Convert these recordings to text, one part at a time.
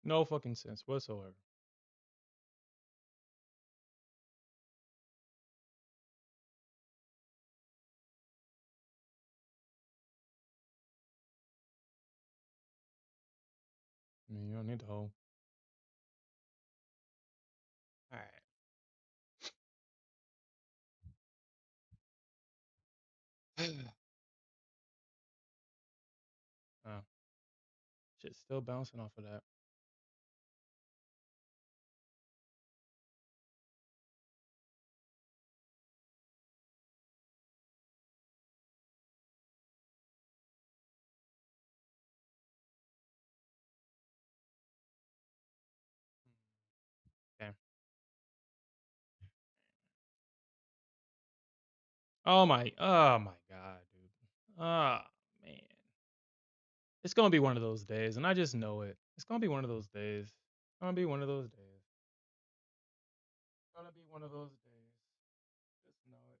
No fucking sense whatsoever. I mean, you don't need the whole. All right. Oh, shit's still bouncing off of that. Okay. Oh my god, dude. Ah, man. It's gonna be one of those days, and I just know it. It's gonna be one of those days. It's gonna be one of those days. It's gonna be one of those days. Just know it.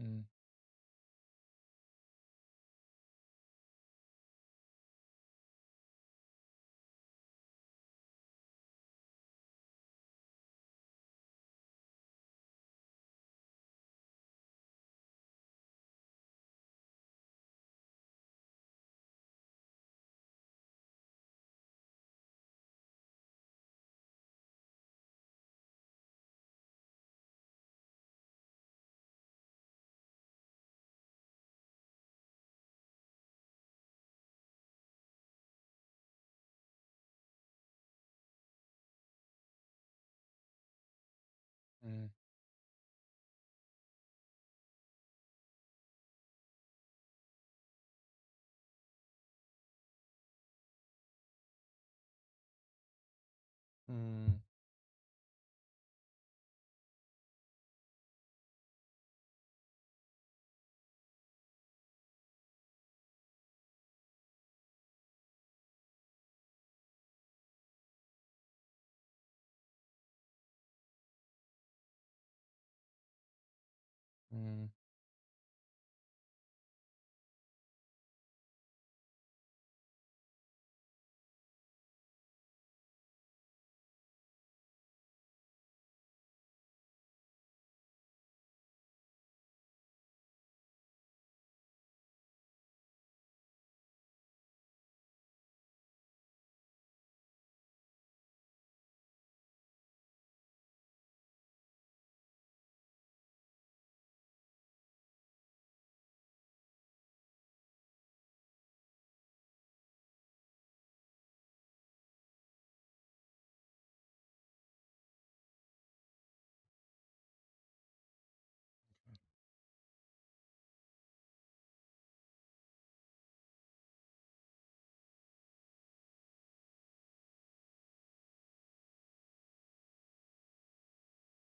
Mm, mm, mm, mm,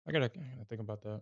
I gotta think about that.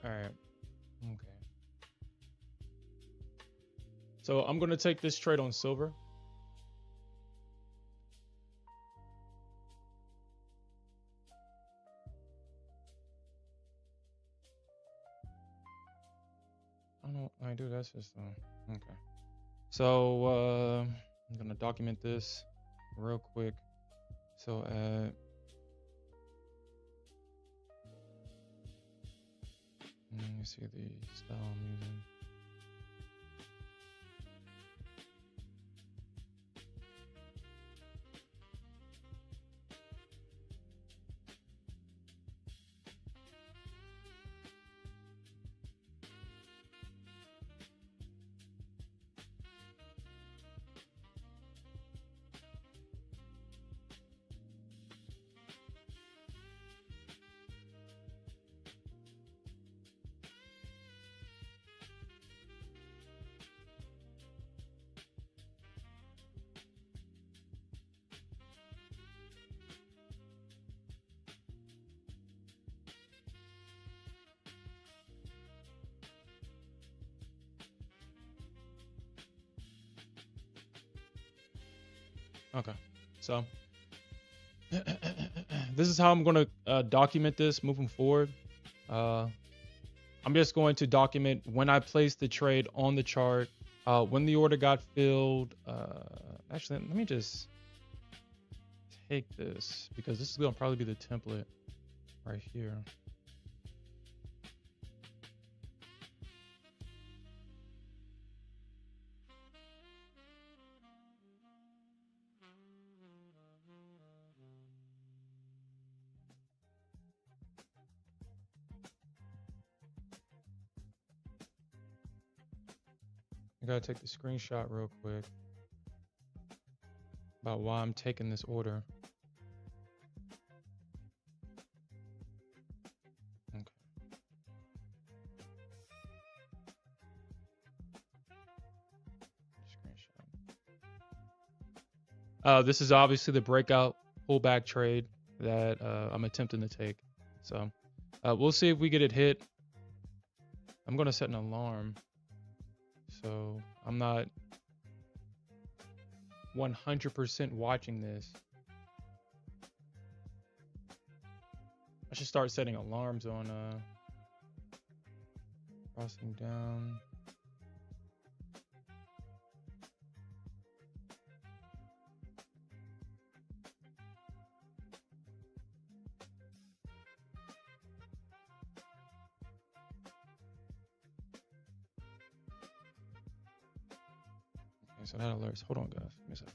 All right. Okay. So I'm gonna take this trade on silver. I don't know. I do. That's just okay. So I'm gonna document this real quick. So let me see the style I'm using. Okay. So this is how I'm going to document this moving forward. I'm just going to document when I placed the trade on the chart, when the order got filled. Actually, let me just take this because this is going to probably be the template right here. I gotta take the screenshot real quick about why I'm taking this order. Okay. Screenshot. This is obviously the breakout pullback trade that I'm attempting to take. So we'll see if we get it hit. I'm gonna set an alarm. So I'm not 100% watching this. I should start setting alarms on crossing down. Okay, so that alerts. Hold on, guys. Give me a second.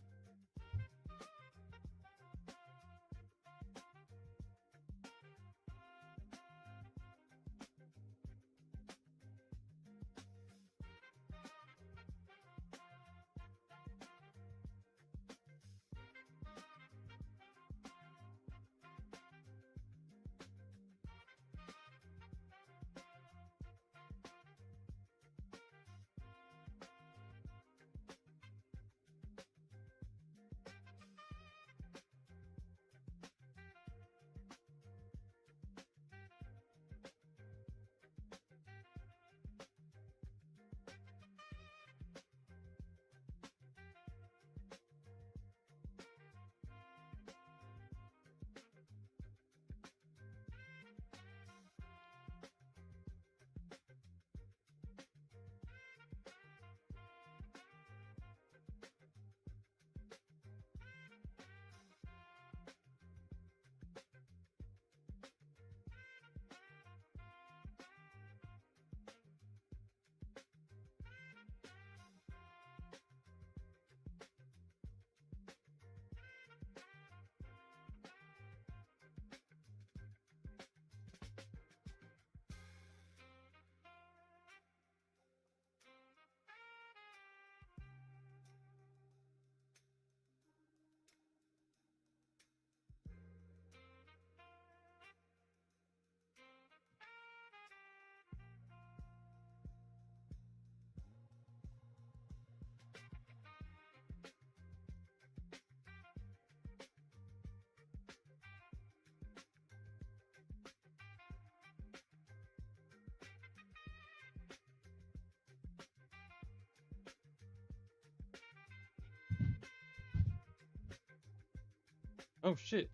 Oh shit.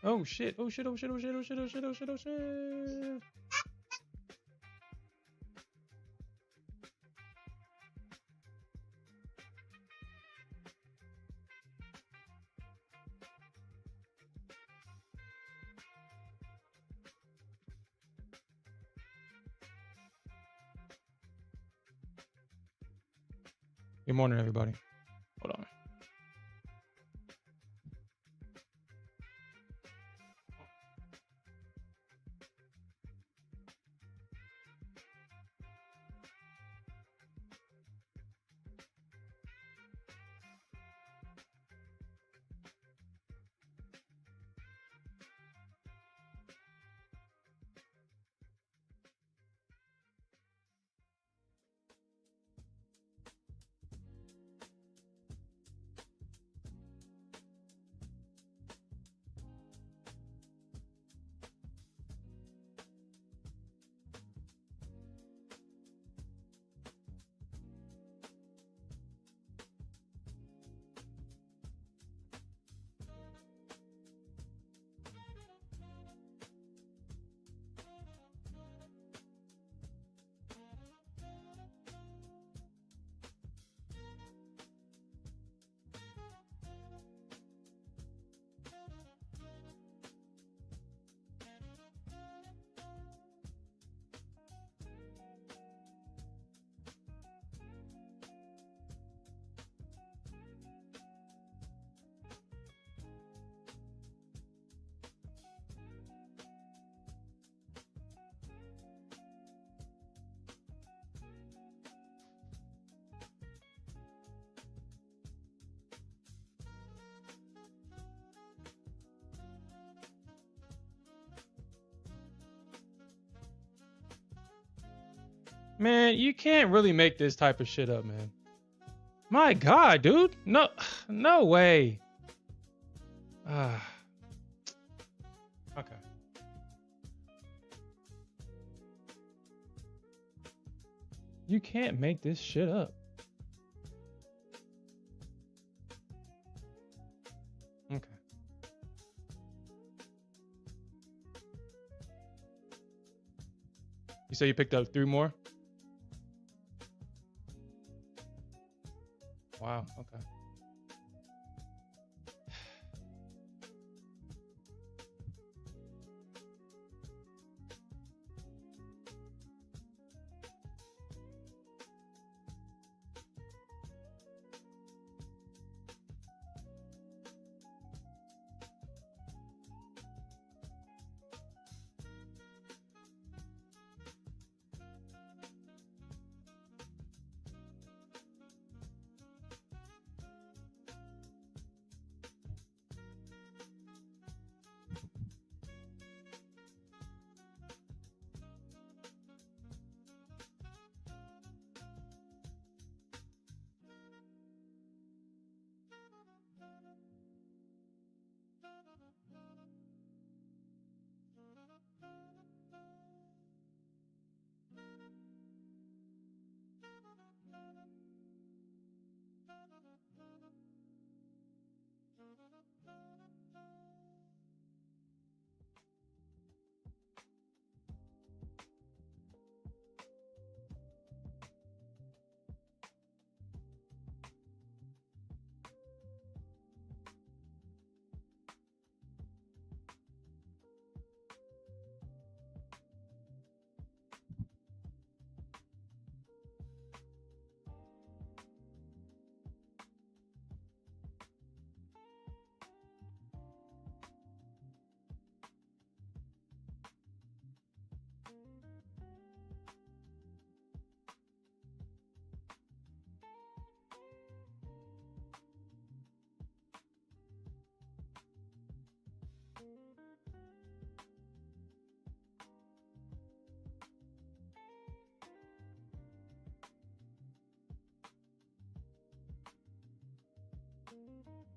Oh shit. Oh shit. Oh shit. Oh shit. Oh shit. Oh shit. Oh shit. Oh shit. Good morning, everybody. Hold on. Man, you can't really make this type of shit up, man. My God, dude. No, no way. Ah, okay. You can't make this shit up. Okay. You say you picked up 3 more? Wow. Okay.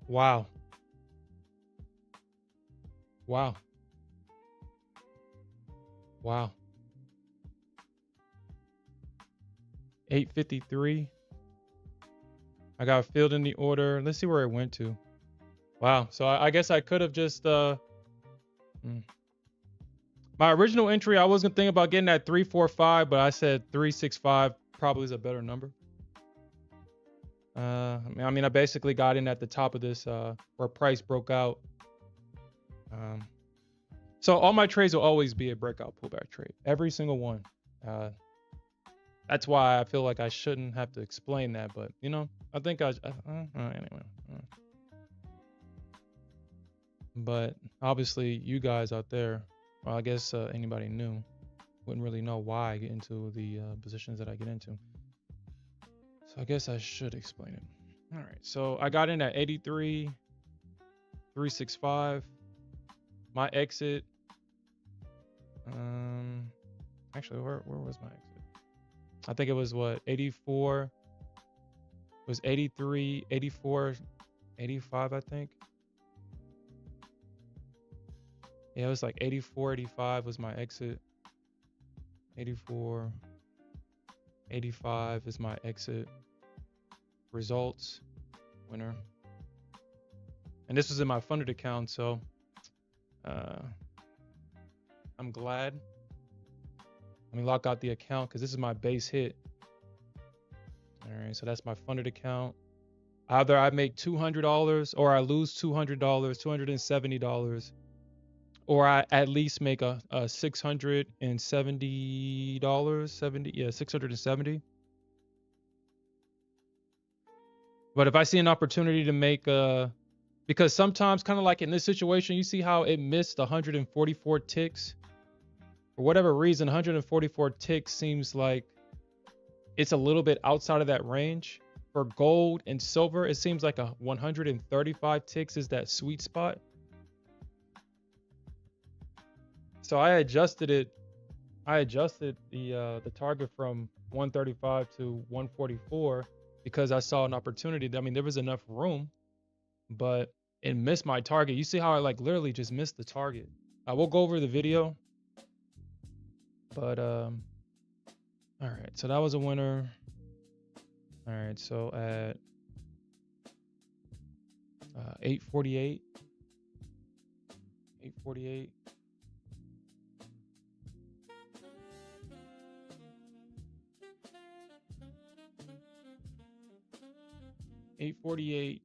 Wow. Wow. Wow. 853. I got filled in the order. Let's see where it went to. Wow. So I guess I could have just my original entry, I wasn't thinking about getting that 345, but I said 365 probably is a better number. I mean, I basically got in at the top of this where price broke out. So all my trades will always be a breakout pullback trade, every single one. That's why I feel like I shouldn't have to explain that, but you know, I think anyway. But obviously, you guys out there, well, I guess anybody new wouldn't really know why I get into the positions that I get into. So I guess I should explain it. All right, so I got in at 83, 365. My exit, actually, where was my exit? I think it was what, 84, it was 83, 84, 85, I think. Yeah, it was like 84, 85 was my exit. 84, 85 is my exit. Results, winner. And this was in my funded account, so I'm glad. Let me lock out the account because this is my base hit. All right, so that's my funded account. Either I make $200 or I lose $200, $270, or I at least make a $670, $670. But if I see an opportunity to make because sometimes kind of like in this situation, you see how it missed 144 ticks. For whatever reason, 144 ticks seems like it's a little bit outside of that range. For gold and silver, it seems like a 135 ticks is that sweet spot. So I adjusted it. I adjusted the target from 135 to 144 because I saw an opportunity. I mean, there was enough room, but it missed my target. You see how I like literally just missed the target. I will go over the video, but all right. So that was a winner. All right. So at 848, 848. 848.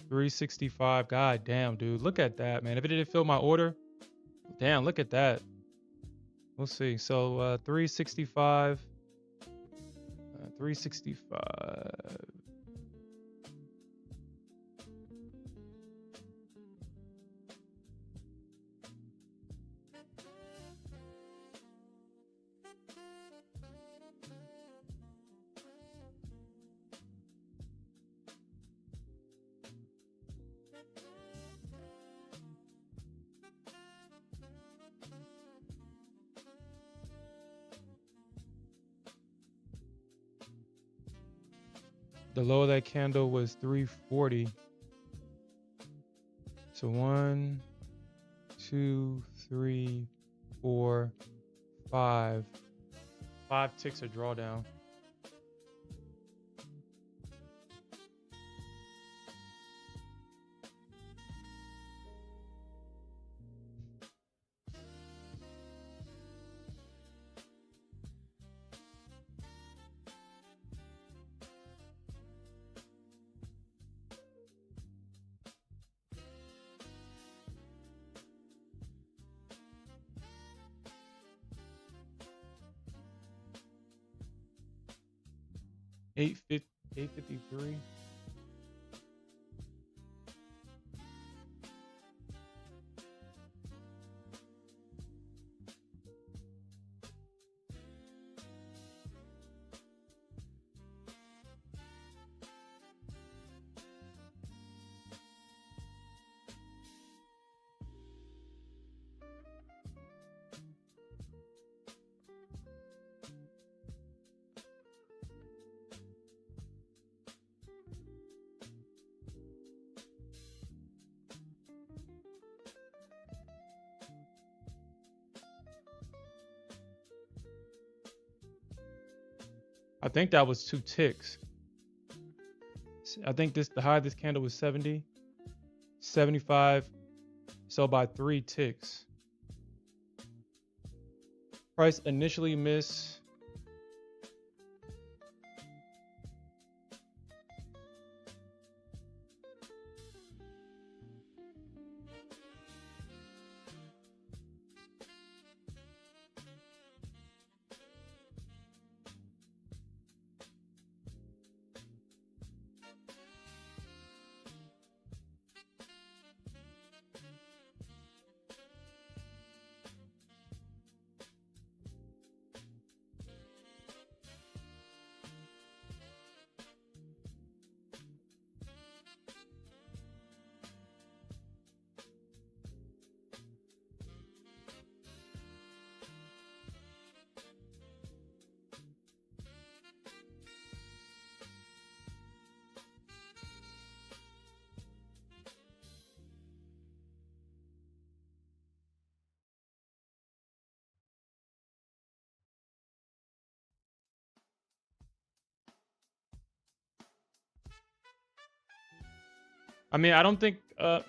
$365. God damn, dude. Look at that, man. If it didn't fill my order, damn, look at that. We'll see. So 365. 365. The low of that candle was 340. So 1, 2, 3, 4, 5. 5 ticks of drawdown. 853. I think that was 2 ticks. I think the high of this candle was 70, 75. So by 3 ticks. Price initially missed. I mean, I don't think, I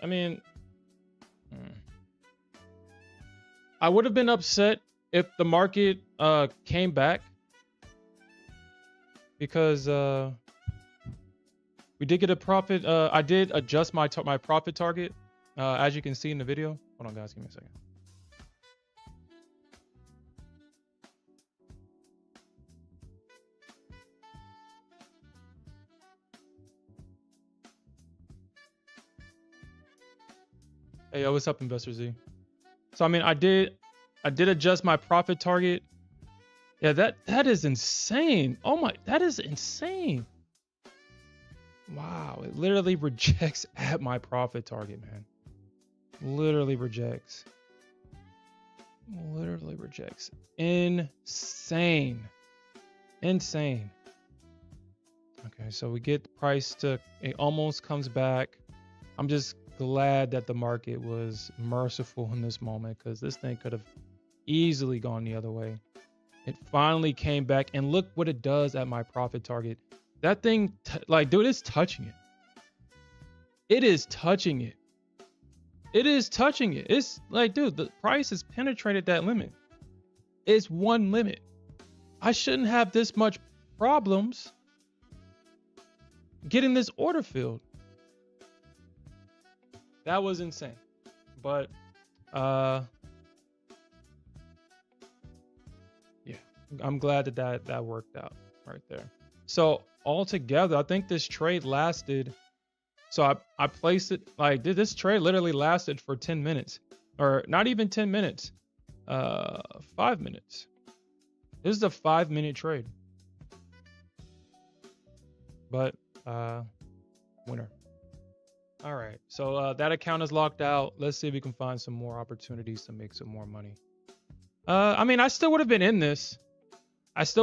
would have been upset if the market came back because we did get a profit. I did adjust my profit target, as you can see in the video. Hold on, guys, give me a second. Hey, yo, what's up, Investor Z? So I mean, I did adjust my profit target. Yeah, that is insane. Oh my, that is insane. Wow, it literally rejects at my profit target, man. Literally rejects. Literally rejects. Insane. Insane. Okay, so we get the price to, it almost comes back. I'm just glad that the market was merciful in this moment because this thing could have easily gone the other way. It finally came back, and look what it does at my profit target. That thing, like, dude, it's touching it. It is touching it. It is touching it. It's like, dude, the price has penetrated that limit. It's one limit. I shouldn't have this much problems getting this order filled. That was insane. But yeah, I'm glad that worked out right there. So altogether, I think this trade lasted. So I placed it, like, this trade literally lasted for 10 minutes, or not even 10 minutes, 5 minutes. This is a 5-minute trade. But winner. All right, so that account is locked out. Let's see if we can find some more opportunities to make some more money. I mean, I still would have been in this. I just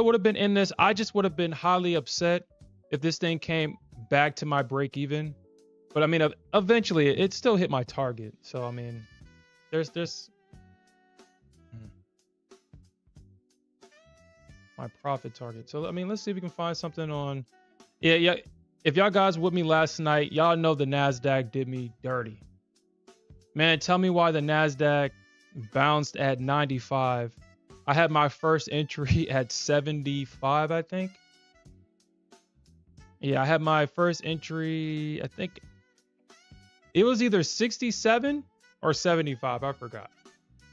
would have been highly upset if this thing came back to my break even. But I mean, eventually it still hit my target. So I mean, there's my profit target. So I mean, let's see if we can find something on. Yeah. If y'all guys with me last night, y'all know the Nasdaq did me dirty. Man, tell me why the Nasdaq bounced at 95. I had my first entry at 75, I think. Yeah, I had my first entry, I think it was either 67 or 75, I forgot.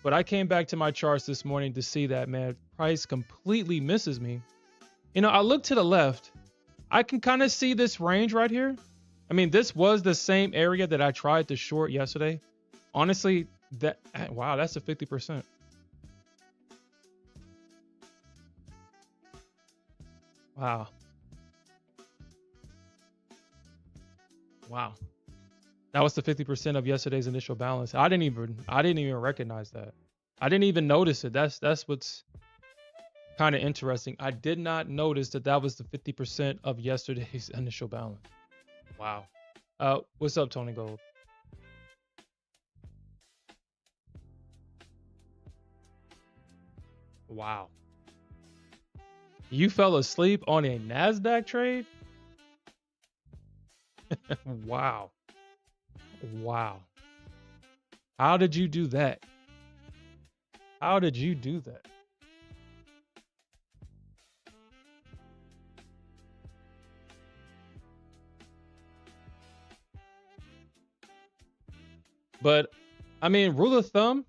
But I came back to my charts this morning to see that, man, price completely misses me. You know, I look to the left I can kind of see this range right here. I mean, this was the same area that I tried to short yesterday. Honestly, that wow, that's a 50%. Wow. Wow. That was the 50% of yesterday's initial balance. I didn't even recognize that. I didn't even notice it. That's what's kind of interesting. I did not notice that that was the 50% of yesterday's initial balance. Wow. What's up, Tony Gold? Wow. You fell asleep on a Nasdaq trade? Wow. Wow. How did you do that? How did you do that? But I mean, rule of thumb,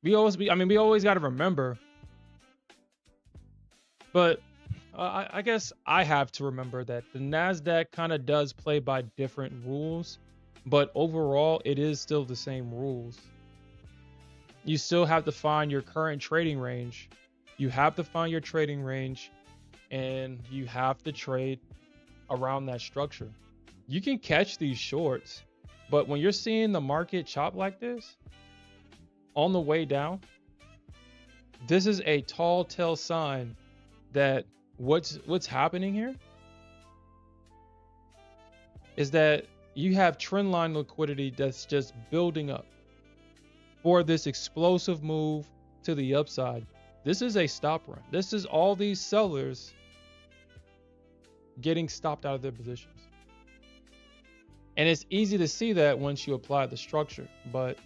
we always got to remember, but I guess I have to remember that the Nasdaq kind of does play by different rules, but overall it is still the same rules. You still have to find your current trading range. You have to find your trading range and you have to trade around that structure. You can catch these shorts, but when you're seeing the market chop like this on the way down, this is a tall tale sign that what's happening here is that you have trend line liquidity that's just building up for this explosive move to the upside. This is a stop run. This is all these sellers getting stopped out of their positions. And it's easy to see that once you apply the structure, but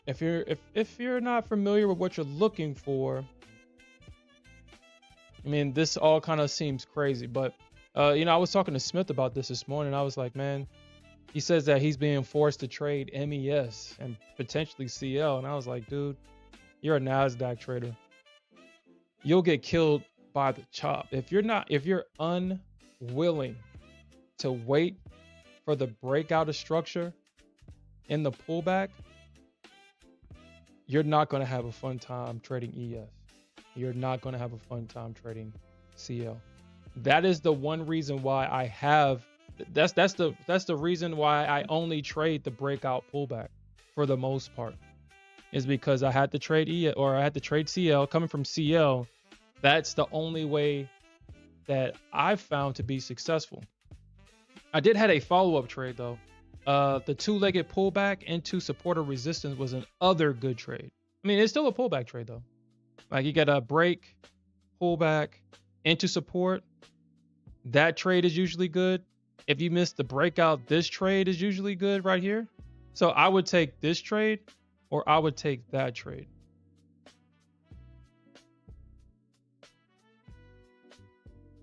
if you're not familiar with what you're looking for, I mean, this all kind of seems crazy. But I was talking to Smith about this morning. I was like, man, he says that he's being forced to trade MES and potentially CL, and I was like, dude, you're a Nasdaq trader. You'll get killed by the chop if you're unwilling to wait for the breakout of structure in the pullback. You're not going to have a fun time trading ES. You're not going to have a fun time trading CL. That is the one reason why I have. That's the reason why I only trade the breakout pullback for the most part. Is because I had to trade ES or I had to trade CL. Coming from CL, that's the only way that I've found to be successful. I did had a follow-up trade though. The two-legged pullback into support or resistance was an other good trade. I mean, it's still a pullback trade though. Like you get a break, pullback into support. That trade is usually good. If you miss the breakout, this trade is usually good right here. So I would take this trade or I would take that trade.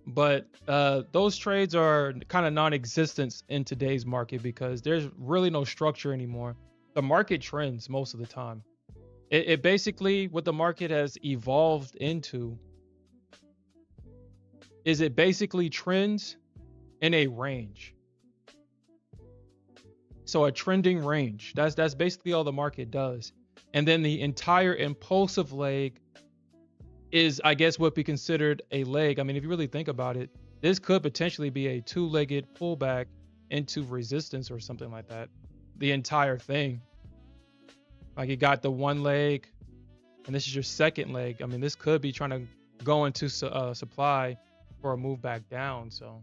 But those trades are kind of non-existent in today's market because there's really no structure anymore. The market trends most of the time. It basically, what the market has evolved into is it basically trends in a range. So a trending range. That's basically all the market does. And then the entire impulsive leg is, I guess, what we considered a leg. I mean, if you really think about it, this could potentially be a two-legged pullback into resistance or something like that. The entire thing. Like you got the one leg, and this is your second leg. I mean, this could be trying to go into supply for a move back down. So.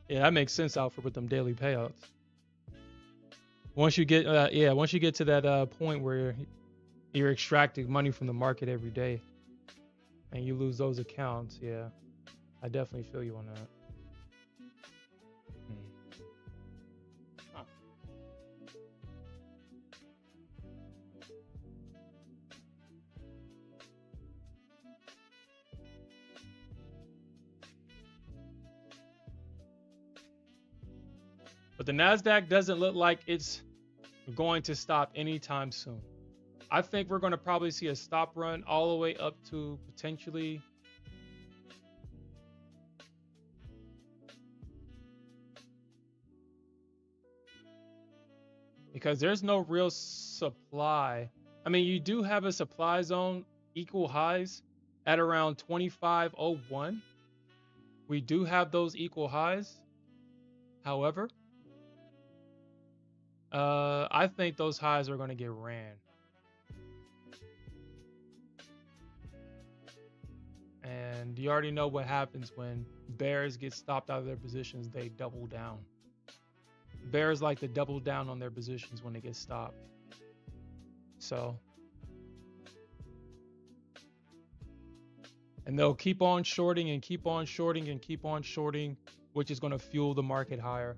Yeah, that makes sense, Alfred, with them daily payouts. Once you get, once you get to that point where you're extracting money from the market every day, and you lose those accounts, yeah, I definitely feel you on that. Hmm. Huh. But the Nasdaq doesn't look like it's going to stop anytime soon. I think we're going to probably see a stop run all the way up to potentially, because there's no real supply. I mean, you do have a supply zone equal highs at around 2501. We do have those equal highs. However, I think those highs are going to get ran. And you already know what happens when bears get stopped out of their positions, they double down. Bears like to double down on their positions when they get stopped. So, and they'll keep on shorting and keep on shorting and keep on shorting, which is going to fuel the market higher.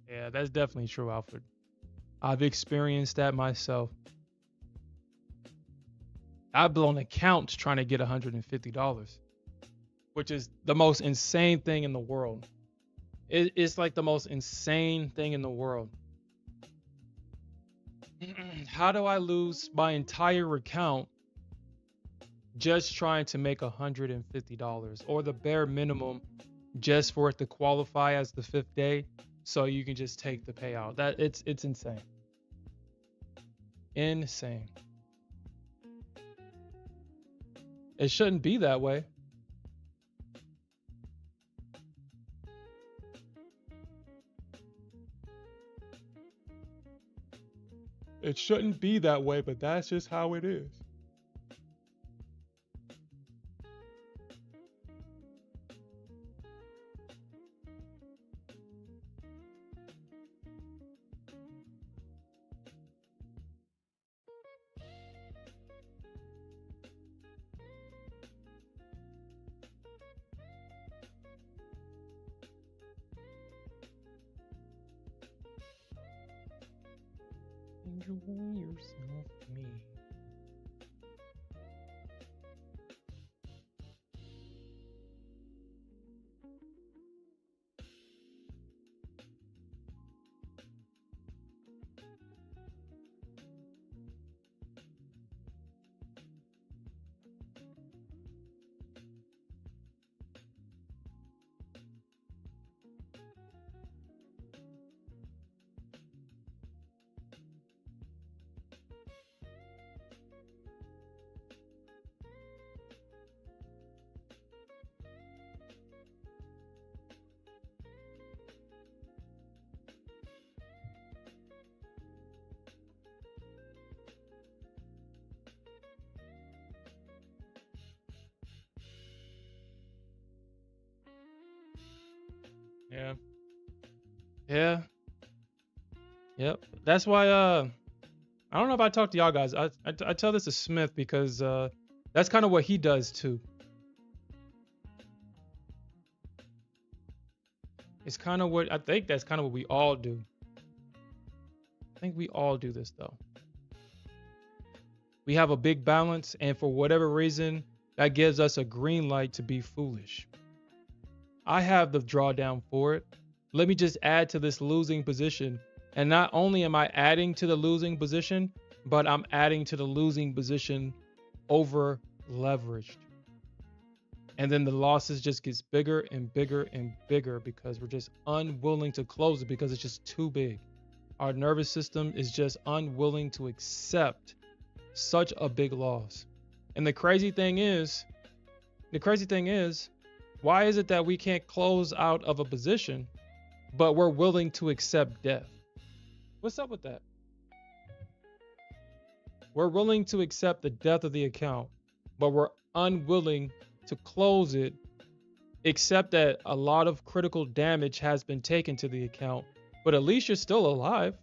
Yeah, that's definitely true, Alfred. I've experienced that myself. I've blown accounts trying to get $150, which is the most insane thing in the world. It's like the most insane thing in the world. How do I lose my entire account just trying to make $150 or the bare minimum just for it to qualify as the fifth day so you can just take the payout? That it's insane. Insane. It shouldn't be that way. It shouldn't be that way, but that's just how it is. Enjoy yourself, me. Yeah. Yeah. Yep. That's why I don't know if I talked to y'all guys. I tell this to Smith because that's kind of what he does too. It's kind of what I think that's kind of what we all do. I think we all do this though. We have a big balance, and for whatever reason, that gives us a green light to be foolish. I have the drawdown for it. Let me just add to this losing position. And not only am I adding to the losing position, but I'm adding to the losing position over leveraged. And then the losses just gets bigger and bigger and bigger because we're just unwilling to close it because it's just too big. Our nervous system is just unwilling to accept such a big loss. And the crazy thing is, why is it that we can't close out of a position, but we're willing to accept death? What's up with that? We're willing to accept the death of the account, but we're unwilling to close it, except that a lot of critical damage has been taken to the account, but at least you're still alive.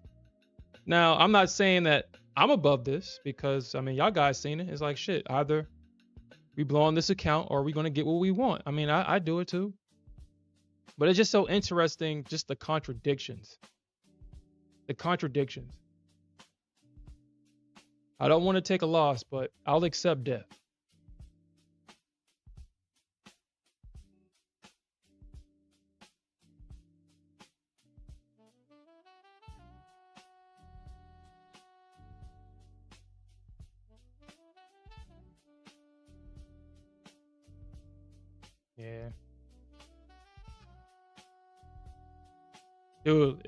Now, I'm not saying that I'm above this because, I mean, y'all guys seen it. It's like, shit, either we blow on this account or we're going to get what we want. I mean, I do it too. But it's just so interesting, just the contradictions. The contradictions. I don't want to take a loss, but I'll accept death. Yeah. Dude,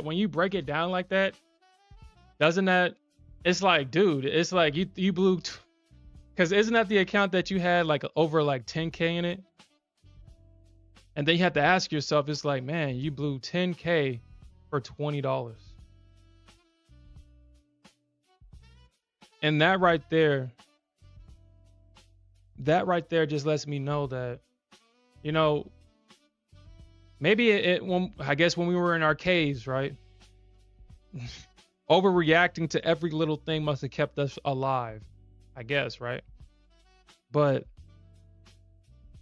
when you break it down like that, doesn't that, it's like, dude, it's like you blew, because isn't that the account that you had like over like 10K in it? And then you have to ask yourself, it's like, man, you blew 10K for $20. And that right there just lets me know that, you know, maybe I guess when we were in our caves, right? Overreacting to every little thing must have kept us alive, I guess, right? But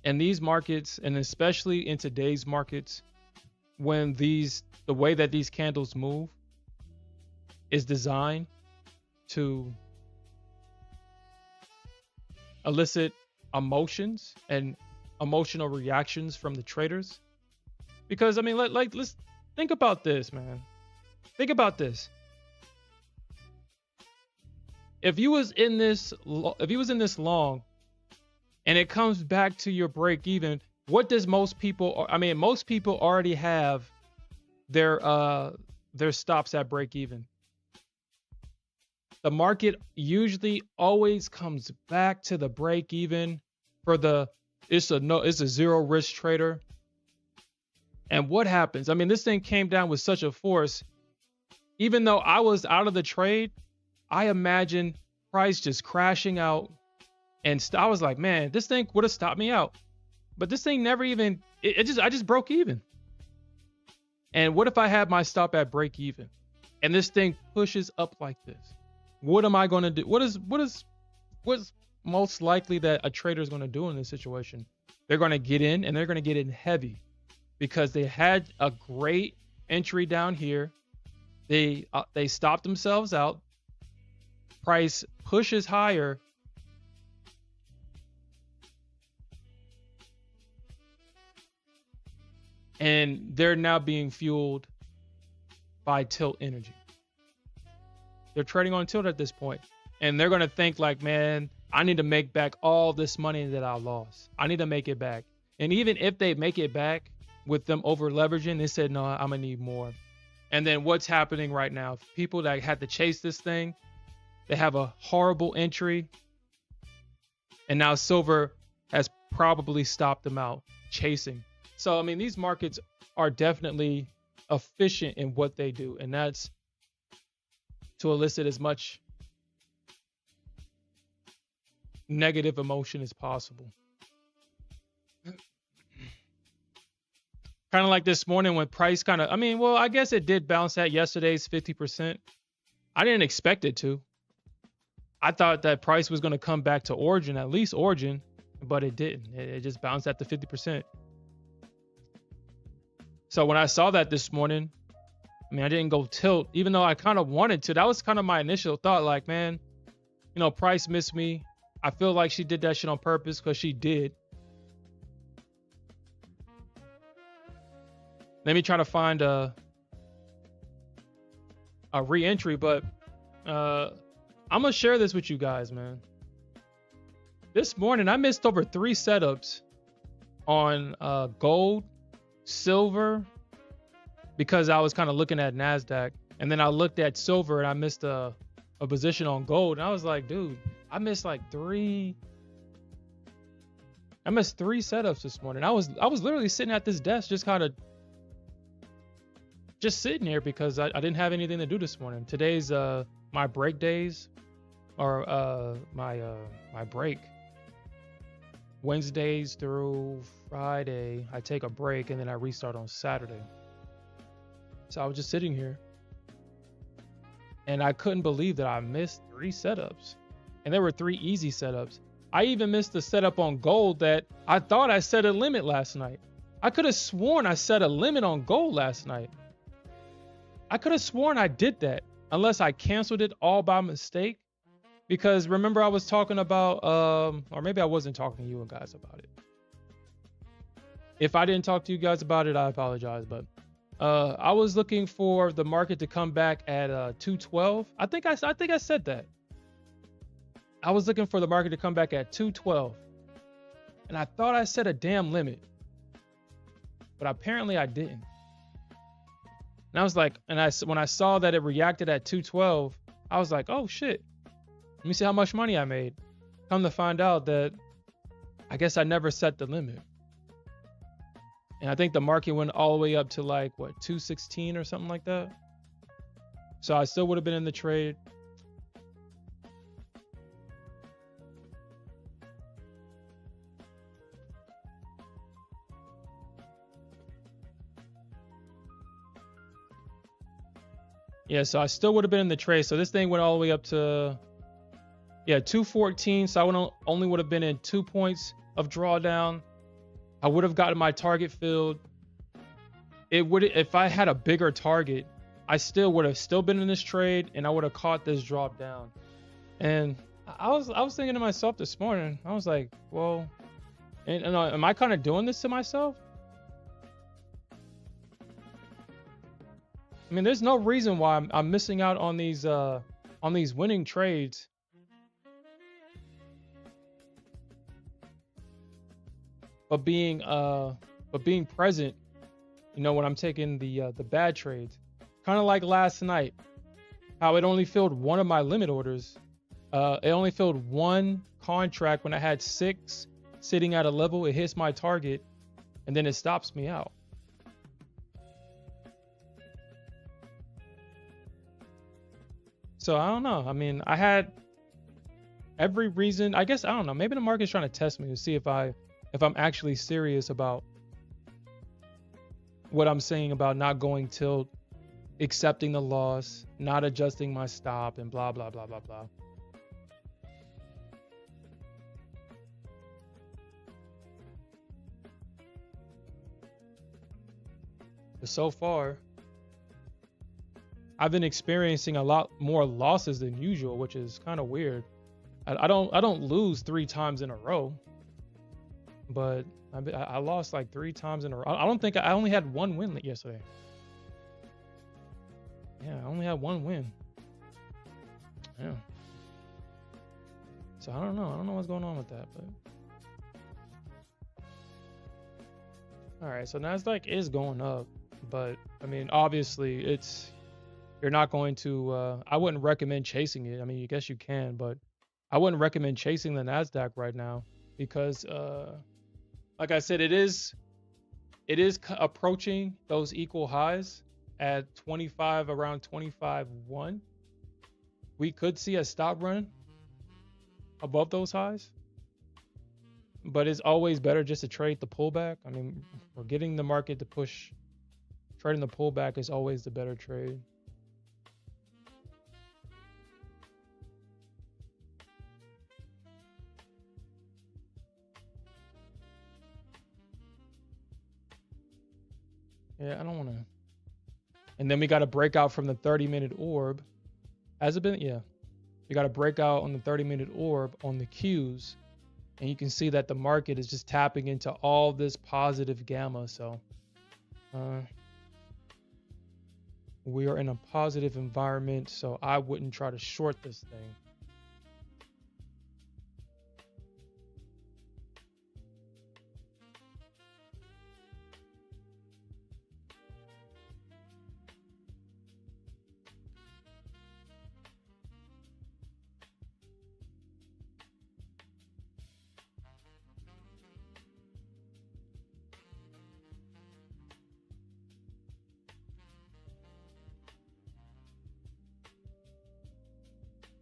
in these markets, and especially in today's markets, when the way that these candles move is designed to elicit emotions and emotional reactions from the traders. Because I mean, let's think about this, man. Think about this. If you was in this long, and it comes back to your break even, what does most people? I mean, most people already have their stops at break even. The market usually always comes back to the break even for it's a zero risk trader. And what happens? I mean, this thing came down with such a force. Even though I was out of the trade, I imagine price just crashing out. And I was like, man, this thing would have stopped me out. But this thing never even, I just broke even. And what if I had my stop at break even? And this thing pushes up like this? What am I going to do? What's most likely that a trader is going to do in this situation? They're going to get in, and they're going to get in heavy because they had a great entry down here. They stopped themselves out. Price pushes higher. And they're now being fueled by tilt energy. They're trading on tilt at this point. And they're going to think like, man, I need to make back all this money that I lost. I need to make it back. And even if they make it back with them over leveraging, they said, no, I'm going to need more. And then what's happening right now? People that had to chase this thing, they have a horrible entry. And now silver has probably stopped them out chasing. So, I mean, these markets are definitely efficient in what they do. And that's to elicit as much negative emotion as possible. Kind of like this morning when price I guess it did bounce at yesterday's 50%. I didn't expect it to. I thought that price was going to come back to origin, at least origin, but it didn't. It just bounced at the 50%. So when I saw that this morning, I mean, I didn't go tilt, even though I kind of wanted to. That was kind of my initial thought, like, man, you know, price missed me. I feel like she did that shit on purpose, because she did. Let me try to find a re-entry, but I'm gonna share this with you guys, man. This morning I missed over 3 setups on gold, silver, because I was kind of looking at Nasdaq, and then I looked at silver and I missed a position on gold, and I was like, dude, I missed 3 setups this morning. I was literally sitting at this desk, just sitting here because I didn't have anything to do this morning. Today's my break days, or my break. Wednesdays through Friday, I take a break and then I restart on Saturday. So I was just sitting here and I couldn't believe that I missed 3 setups. And there were 3 easy setups. I even missed the setup on gold that I thought I set a limit last night. I could have sworn I set a limit on gold last night. I could have sworn I did that, unless I canceled it all by mistake. Because remember I was talking about, or maybe I wasn't talking to you guys about it. If I didn't talk to you guys about it, I apologize. But I was looking for the market to come back at 212. I think I said that. I was looking for the market to come back at 212, and I thought I set a damn limit, but apparently I didn't. And I was like, when I saw that it reacted at 212, I was like, oh shit. Let me see how much money I made. Come to find out that I guess I never set the limit. And I think the market went all the way up to like, what, 216 or something like that. So I still would have been in the trade. Yeah, so I still would have been in the trade. So this thing went all the way up to, yeah, 214. So I only would have been in 2 points of drawdown. I would have gotten my target filled. It would, if I had a bigger target, I still would have still been in this trade, and I would have caught this drop down. And I was thinking to myself this morning, I was like, well, and am I kind of doing this to myself? I mean, there's no reason why I'm missing out on these winning trades. But being present, you know, when I'm taking the bad trades, kind of like last night, how it only filled one of my limit orders. It only filled one contract when I had 6 sitting at a level. It hits my target, and then it stops me out. So I don't know. I mean, I had every reason. I guess I don't know. Maybe the market's trying to test me to see if I'm actually serious about what I'm saying about not going tilt, accepting the loss, not adjusting my stop, and blah blah blah blah blah. But so far, I've been experiencing a lot more losses than usual, which is kind of weird. I don't lose 3 times in a row, but I lost like 3 times in a row. I don't think I only had 1 win yesterday. Yeah, I only had 1 win. Yeah. So I don't know. I don't know what's going on with that, but. All right, so Nasdaq is going up, but I mean, obviously you're not going to, I wouldn't recommend chasing it. I mean, I guess you can, but I wouldn't recommend chasing the Nasdaq right now because, like I said, it is approaching those equal highs at around 25.1. We could see a stop run above those highs, but it's always better just to trade the pullback. I mean, we're getting the market to push. Trading the pullback is always the better trade. Yeah, I don't want to. And then we got to break out from the 30-minute orb. Has it been? Yeah. We got to break out on the 30-minute orb on the Qs. And you can see that the market is just tapping into all this positive gamma. So we are in a positive environment. So I wouldn't try to short this thing.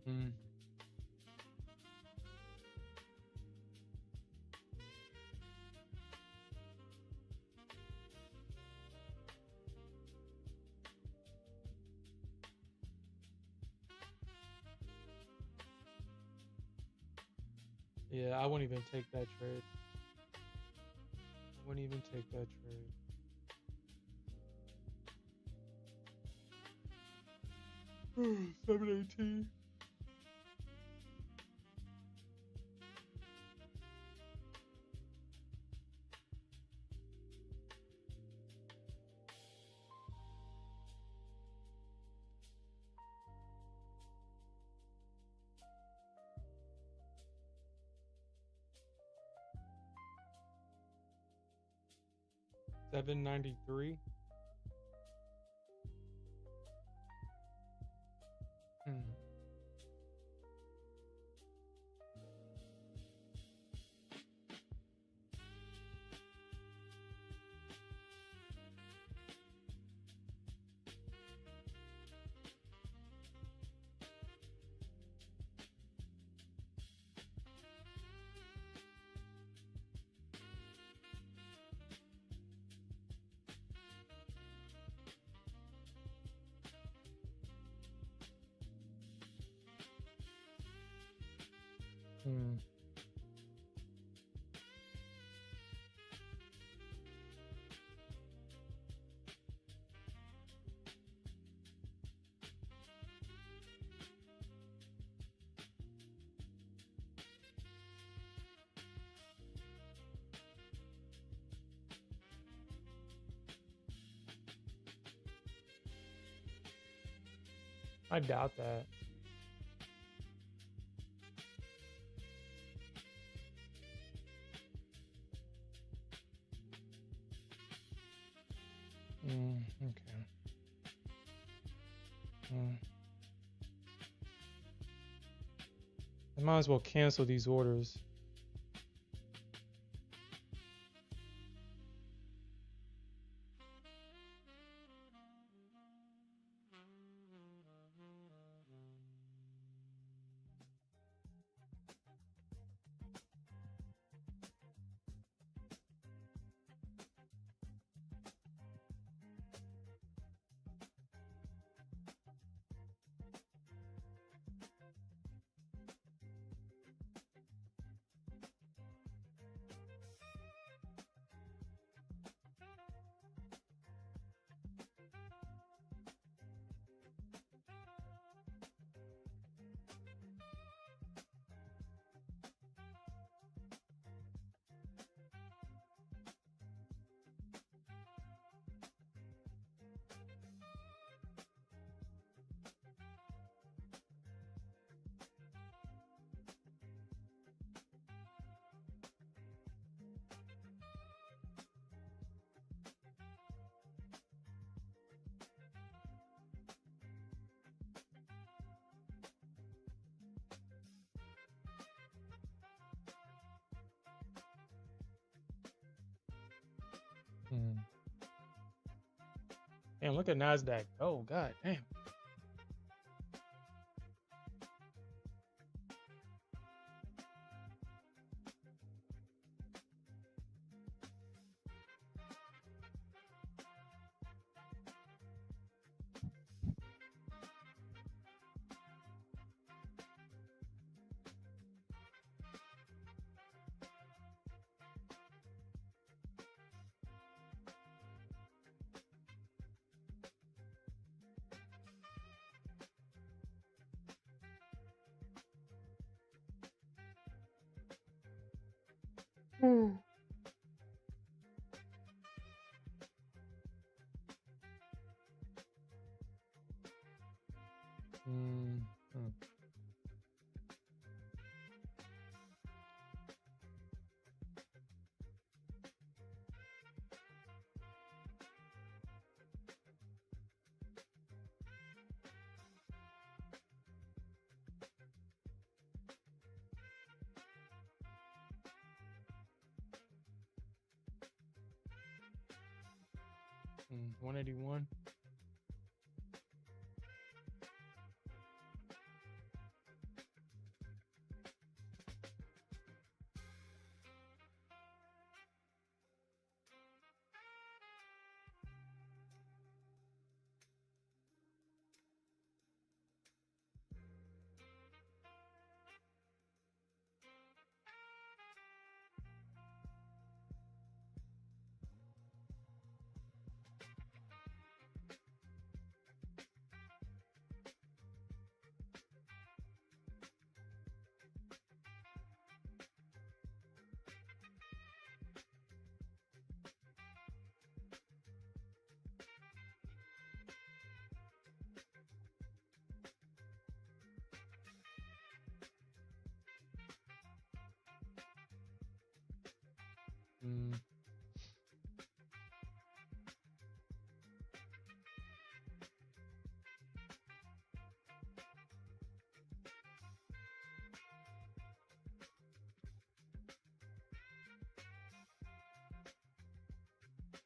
Mm. Yeah, I wouldn't even take that trade. Wouldn't even take that trade. 718. $7.93. I doubt that. Okay. I might as well cancel these orders. Damn, look at Nasdaq. Oh god, damn. Mm, mm. Mm, 181.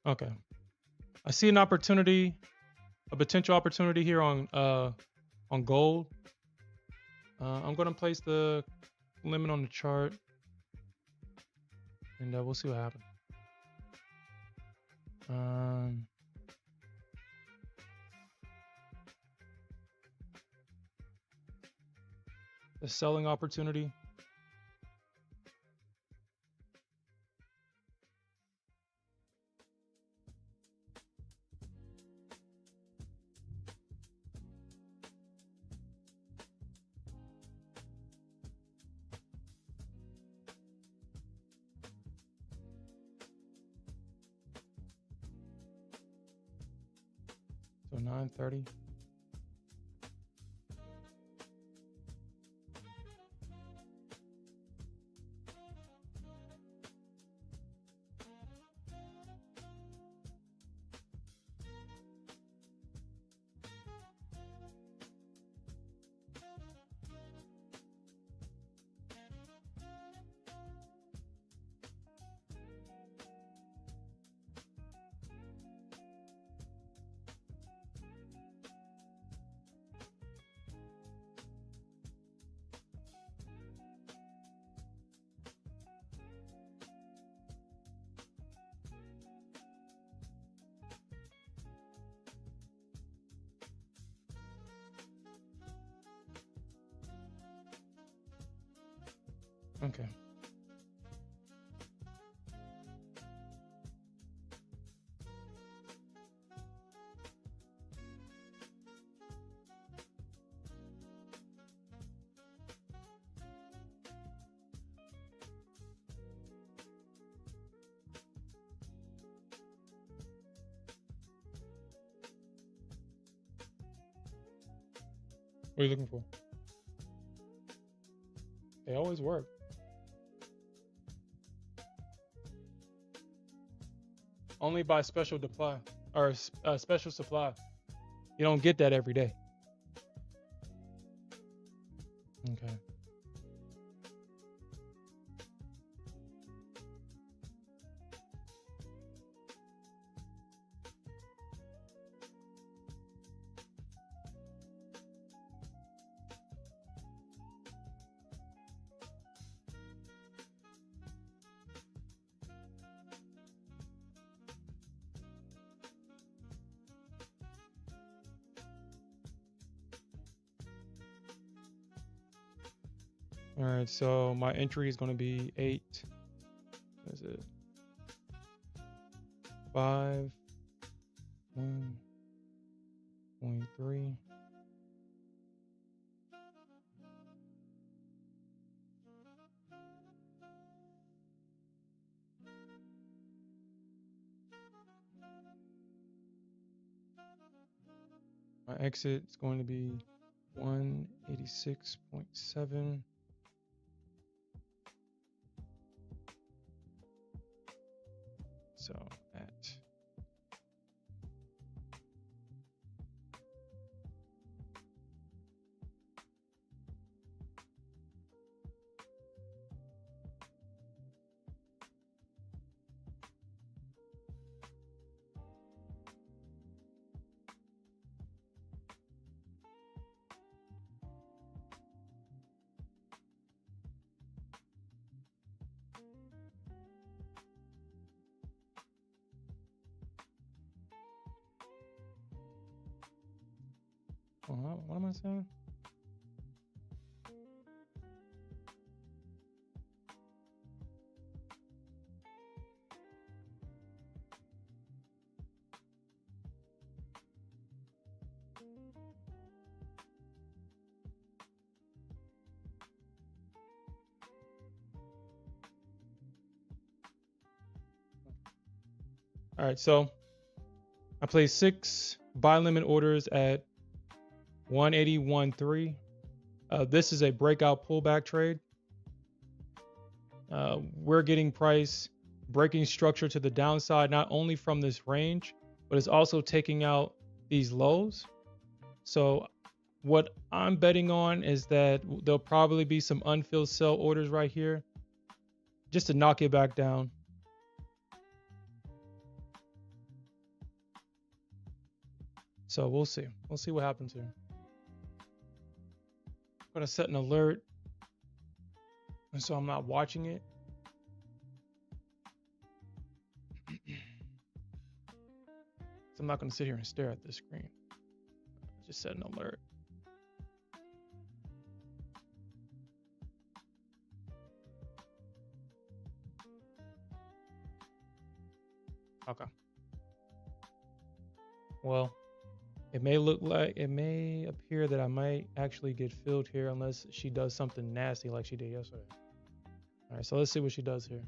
Okay. I see an opportunity, a potential opportunity here on gold. I'm gonna place the limit on the chart, and we'll see what happens. The selling opportunity. So 9:30. Okay. What are you looking for? They always work. Only by special supply or special supply. You don't get that every day. Okay. All right, so my entry is going to be 8. What is it? 5, 1.3. My exit is going to be 186.7. So at what am I saying? All right, so I placed 6 buy limit orders at 181.3. This is a breakout pullback trade. We're getting price breaking structure to the downside, not only from this range, but it's also taking out these lows. So what I'm betting on is that there'll probably be some unfilled sell orders right here just to knock it back down. So we'll see. We'll see what happens here. I'm going to set an alert, and so I'm not watching it. So I'm not going to sit here and stare at this screen. Just set an alert. Okay. Well, it may appear that I might actually get filled here unless she does something nasty like she did yesterday. All right, so let's see what she does here.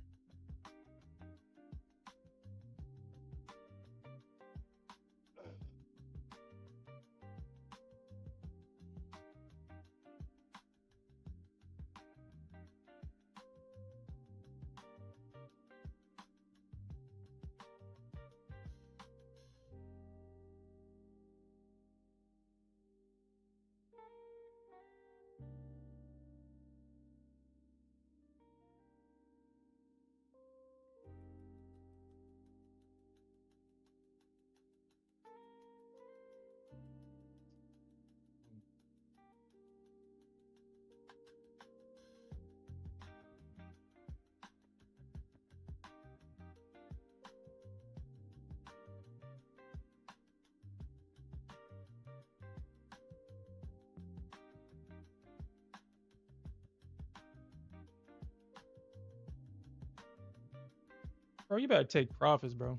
Bro, you better take profits, bro.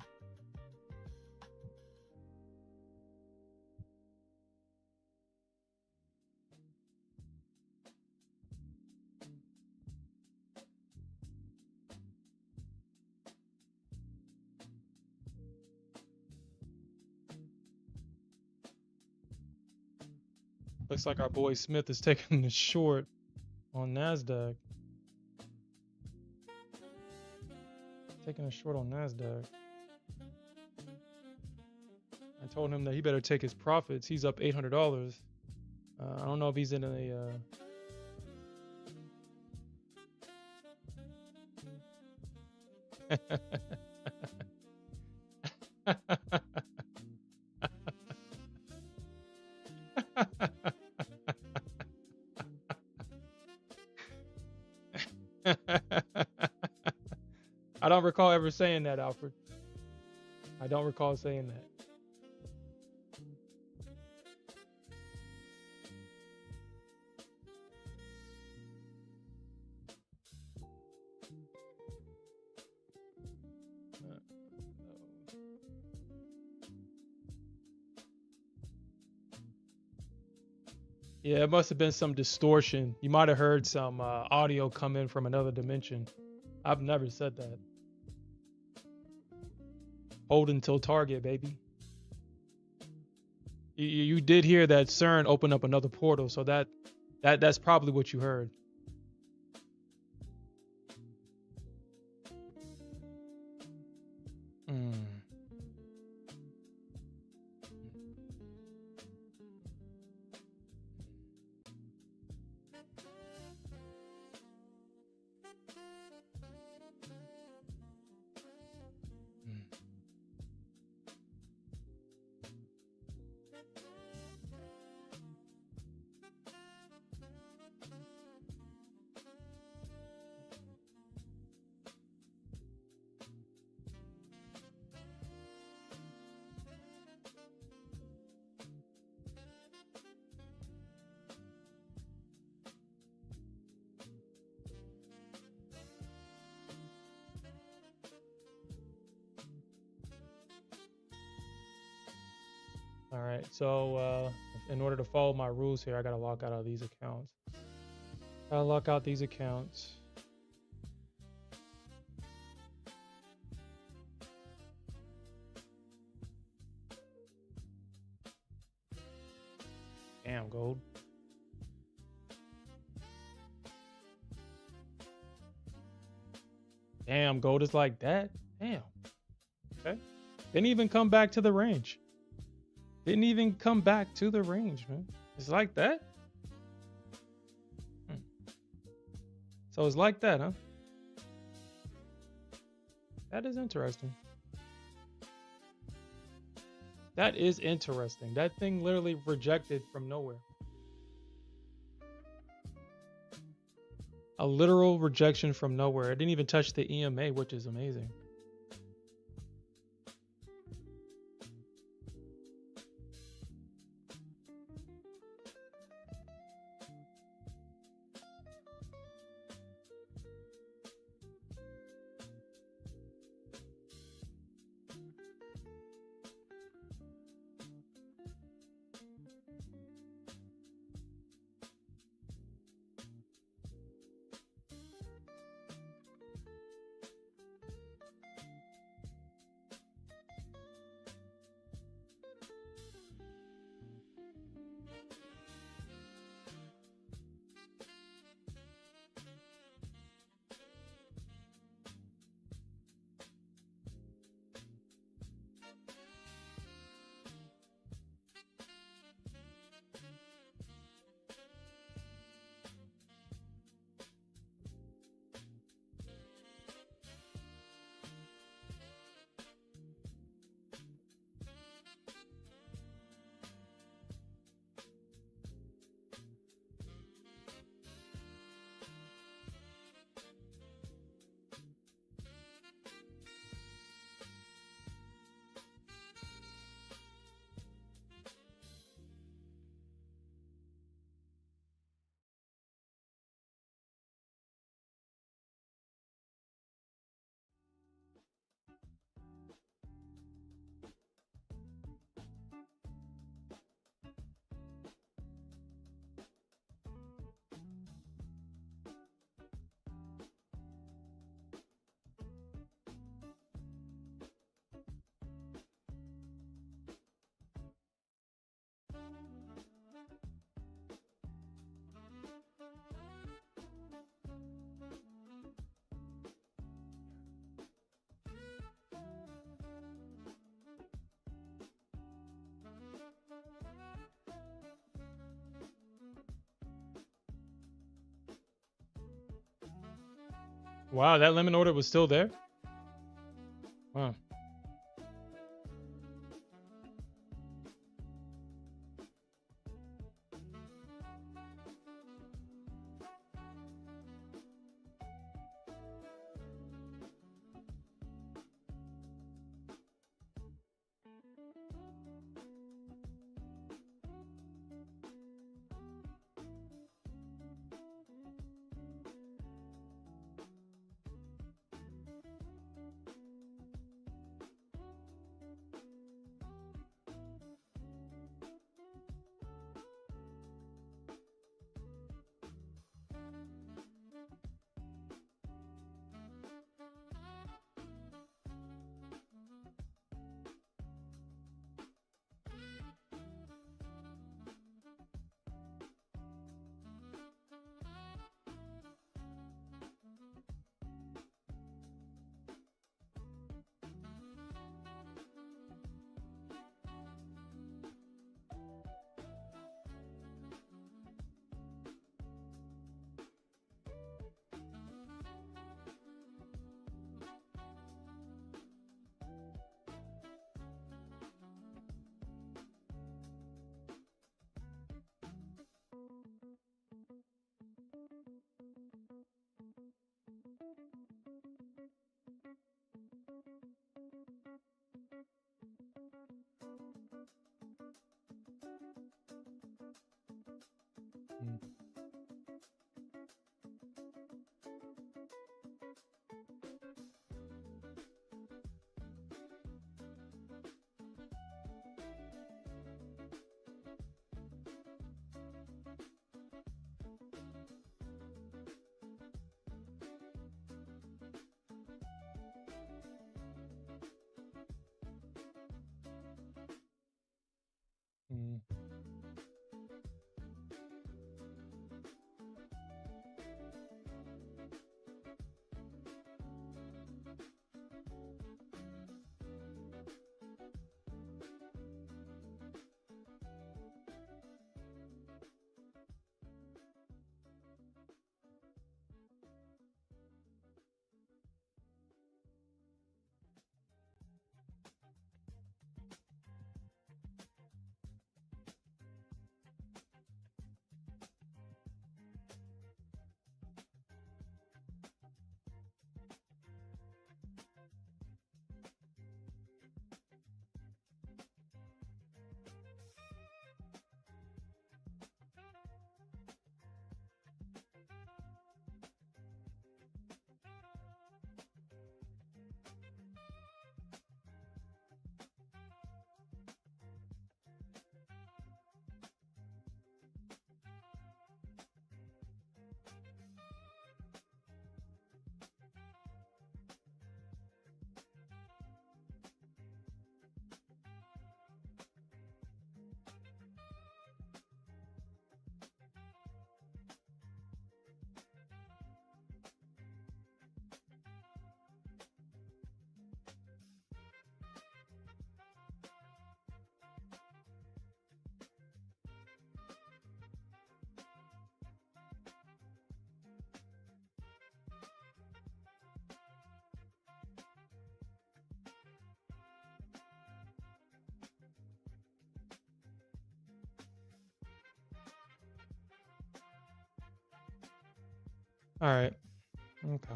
Looks like our boy Smith is taking the short on Nasdaq. Taking a short on Nasdaq. I told him that he better take his profits. He's up $800. I don't know if he's in a. I don't recall ever saying that, Alfred. I don't recall saying that. Yeah, it must have been some distortion. You might have heard some audio come in from another dimension. I've never said that. Hold until target, baby. You did hear that CERN open up another portal, so that's probably what you heard. Mm. All right, so in order to follow my rules here, I gotta lock out of these accounts. Gotta lock out these accounts. Damn, gold. Damn, gold is like that. Damn. Okay. Didn't even come back to the range. Didn't even come back to the range, man. It's like that. Hmm. So it's like that, huh? That is interesting. That is interesting. That thing literally rejected from nowhere. A literal rejection from nowhere. It didn't even touch the EMA, which is amazing. Wow, that lemon order was still there? Wow. Mm. Mm. All right. Okay.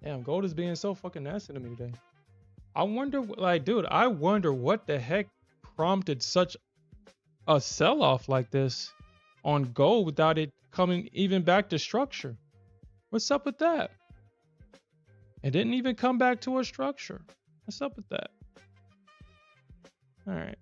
Damn, gold is being so fucking nasty to me today. I wonder, like, dude, I wonder what the heck prompted such a sell-off like this on gold without it coming even back to structure. What's up with that? It didn't even come back to a structure. What's up with that? All right.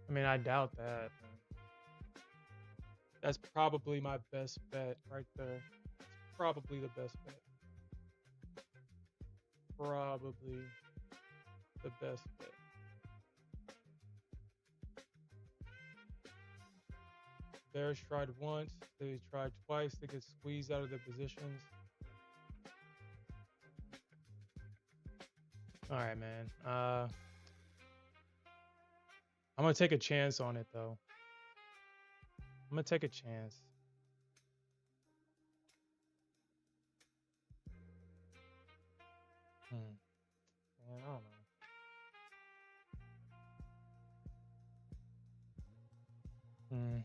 I mean, I doubt that. That's probably my best bet right there. It's probably the best bet. Probably the best bet. Bears tried once, they tried twice, they get squeezed out of their positions. All right, man. I'm gonna take a chance on it though. I'm gonna take a chance. Man, I don't know. Hmm.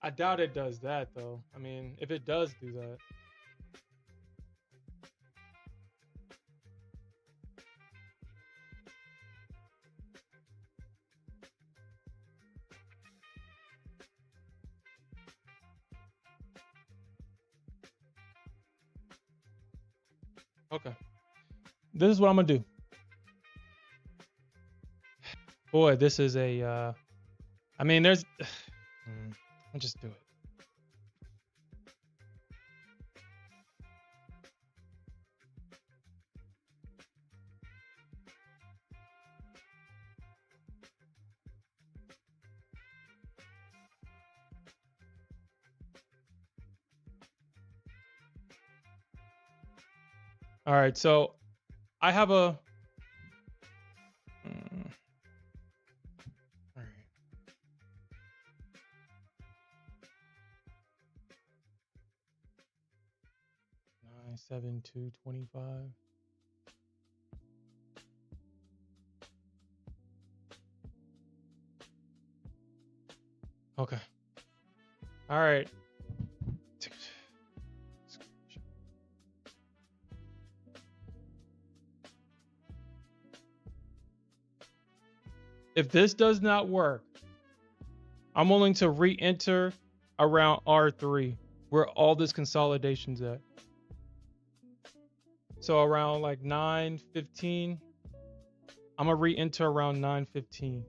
I doubt it does that though. I mean, if it does do that. Okay. This is what I'm gonna do. Boy, this is a I mean there's I'll just do it. All right, so I have a all right. 97225. Okay. All right. If this does not work, I'm willing to re-enter around R3 where all this consolidation's at. So around like 915, I'm gonna re-enter around 915.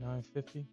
$950.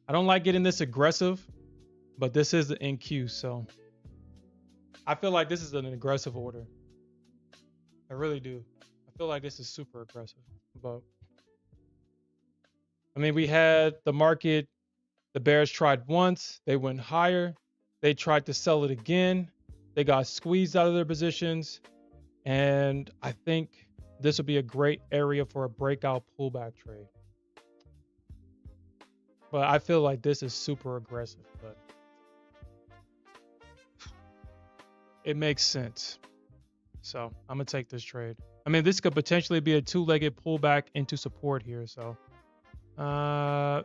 I don't like getting this aggressive, but this is the NQ, so I feel like this is an aggressive order. I really do. I feel like this is super aggressive. But I mean, we had the market, the bears tried once, they went higher. They tried to sell it again. They got squeezed out of their positions. And I think this would be a great area for a breakout pullback trade. But I feel like this is super aggressive, but it makes sense. So I'm gonna take this trade. I mean, this could potentially be a two-legged pullback into support here. So, yeah,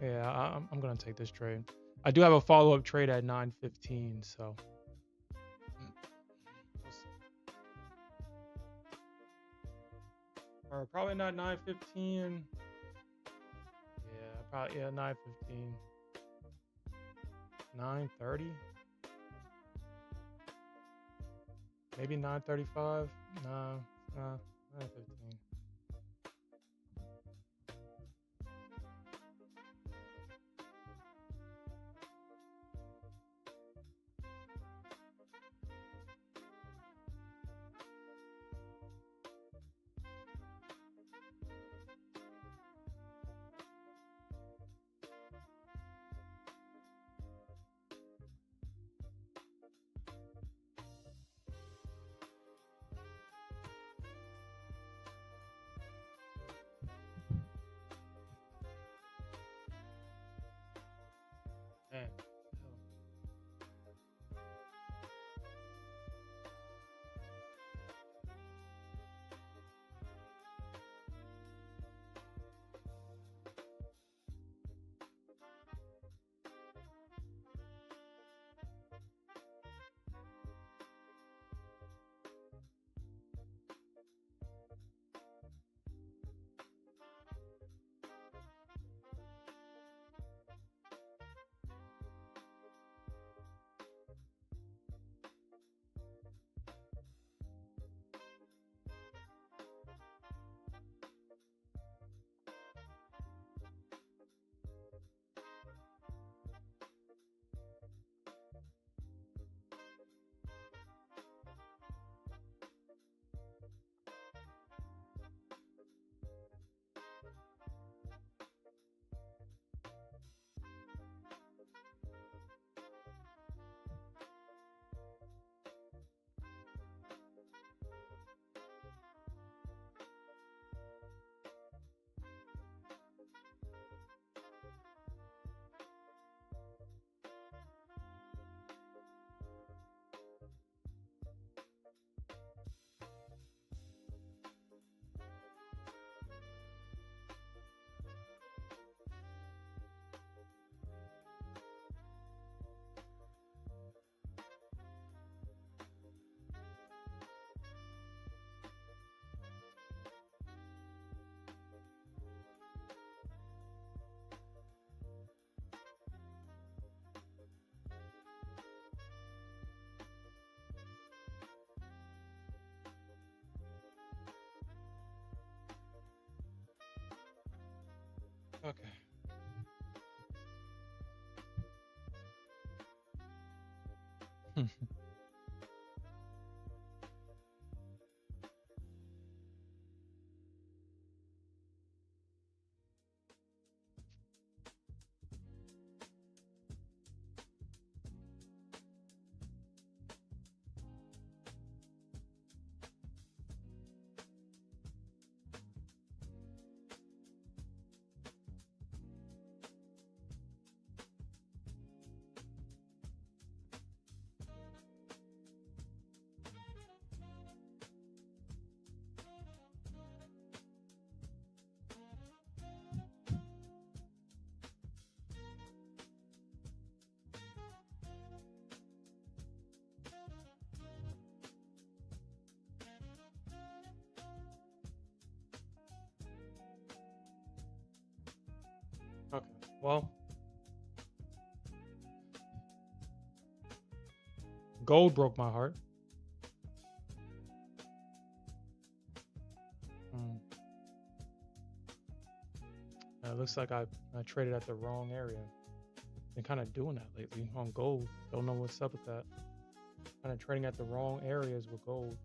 I'm gonna take this trade. I do have a follow-up trade at 9:15, so or probably not 9:15. Yeah, probably 9:15, 9:30, maybe 9:35. No, 9:15. Man. Okay. Okay. Well, gold broke my heart. Mm. It looks like I traded at the wrong area. Been kind of doing that lately on gold. Don't know what's up with that. Kind of trading at the wrong areas with gold.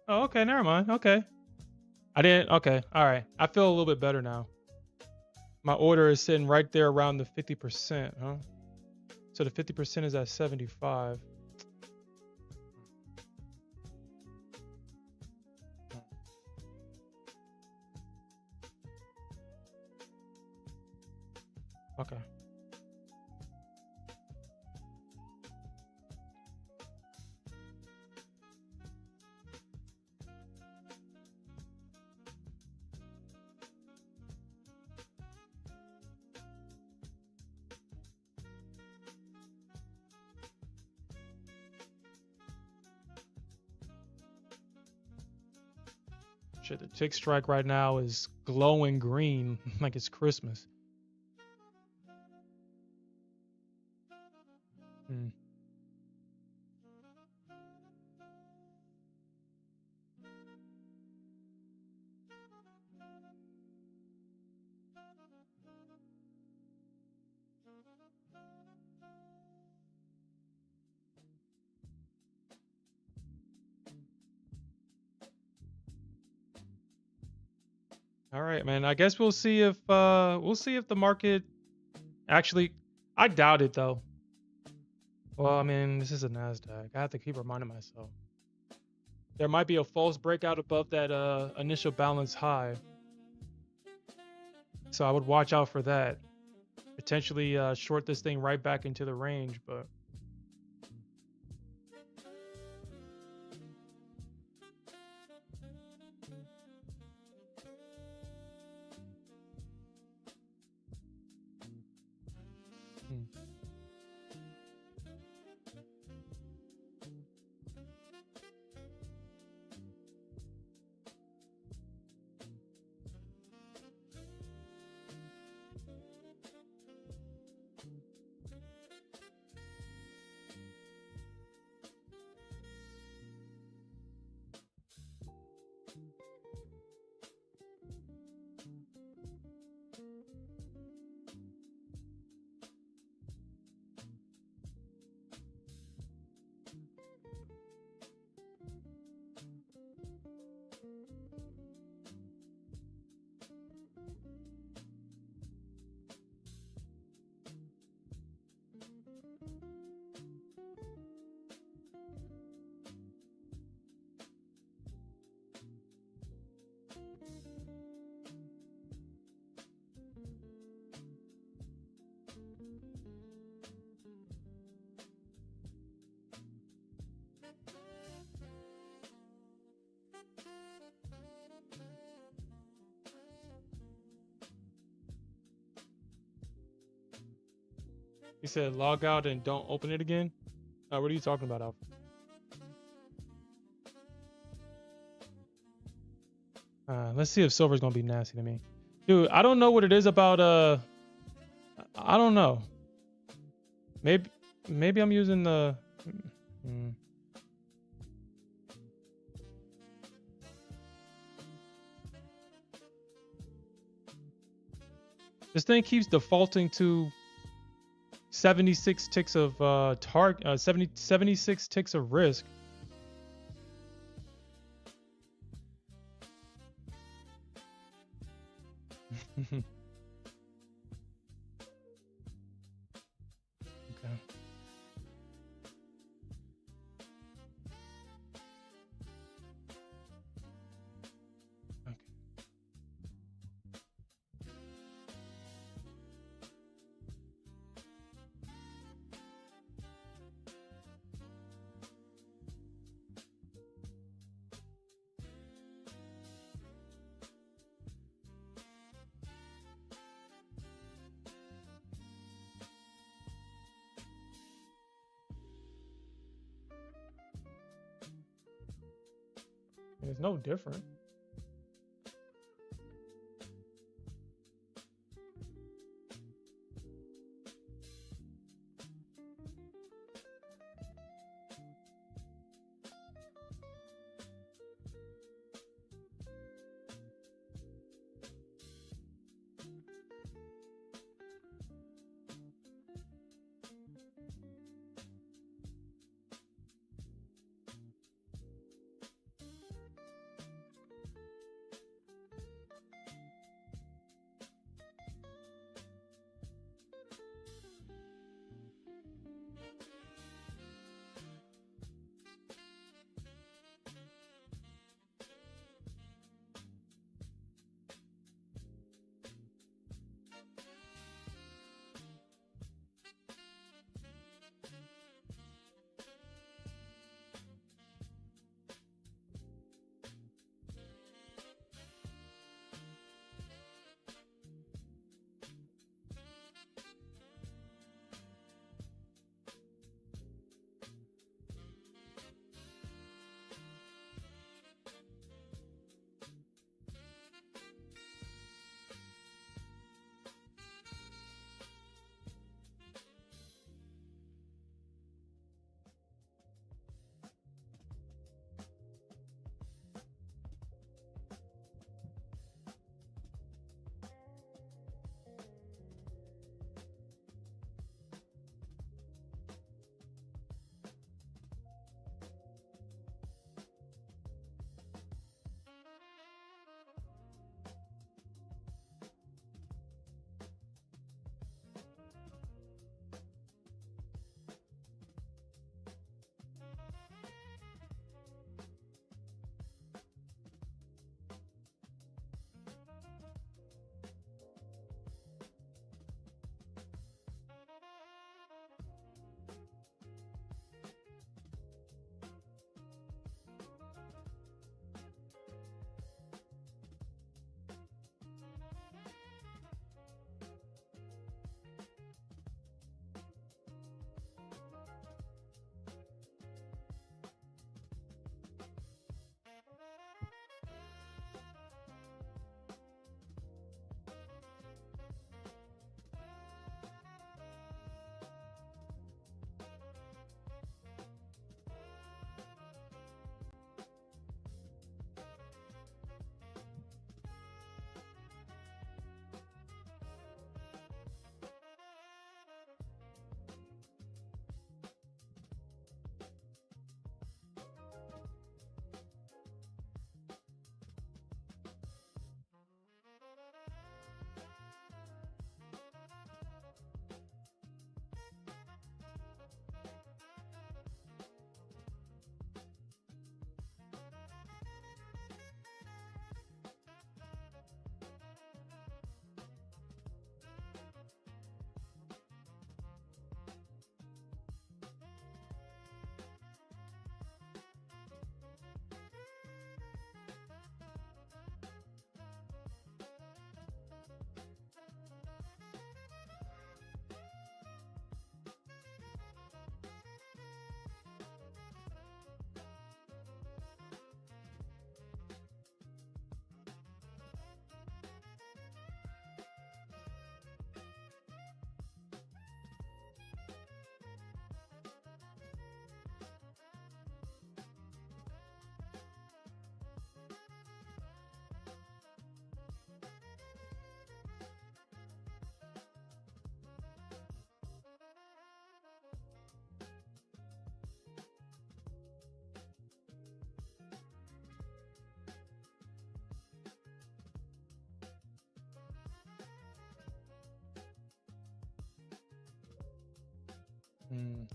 Oh, okay, never mind. Okay. I didn't. Okay, all right. I feel a little bit better now. My order is sitting right there around the 50%, huh? So the 50% is at 75. Okay. Shit, the tick strike right now is glowing green like it's Christmas. Hmm. All right, man. I guess we'll see if the market actually. I doubt it though. Well, I mean, this is a Nasdaq. I have to keep reminding myself. There might be a false breakout above that initial balance high, so I would watch out for that. Potentially short this thing right back into the range, but hmm. He said log out and don't open it again. What are you talking about, Alpha? Let's see if silver's gonna be nasty to me, dude. I don't know what it is about. I don't know. Maybe maybe I'm using the. Hmm. This thing keeps defaulting to 76 ticks of 76 ticks of risk. Okay. Okay. It's no different.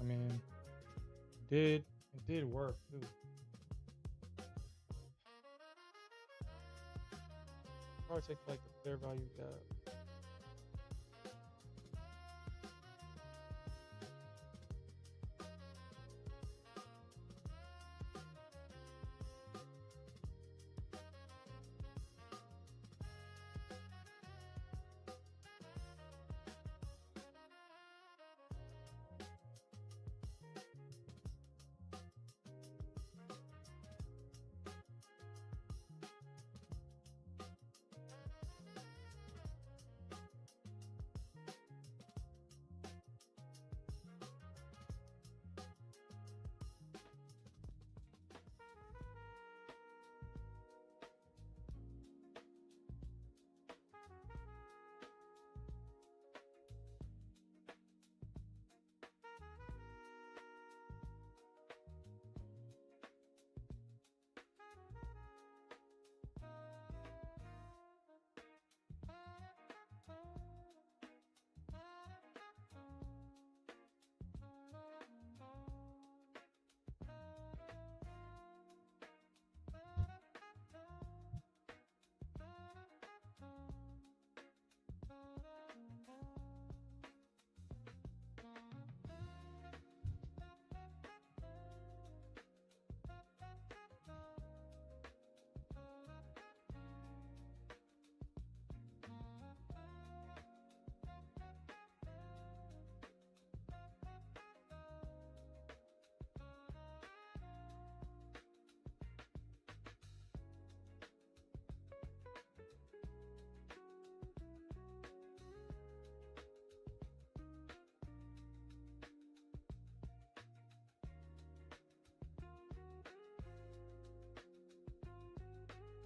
I mean, it did work too. Probably take like the fair value gap.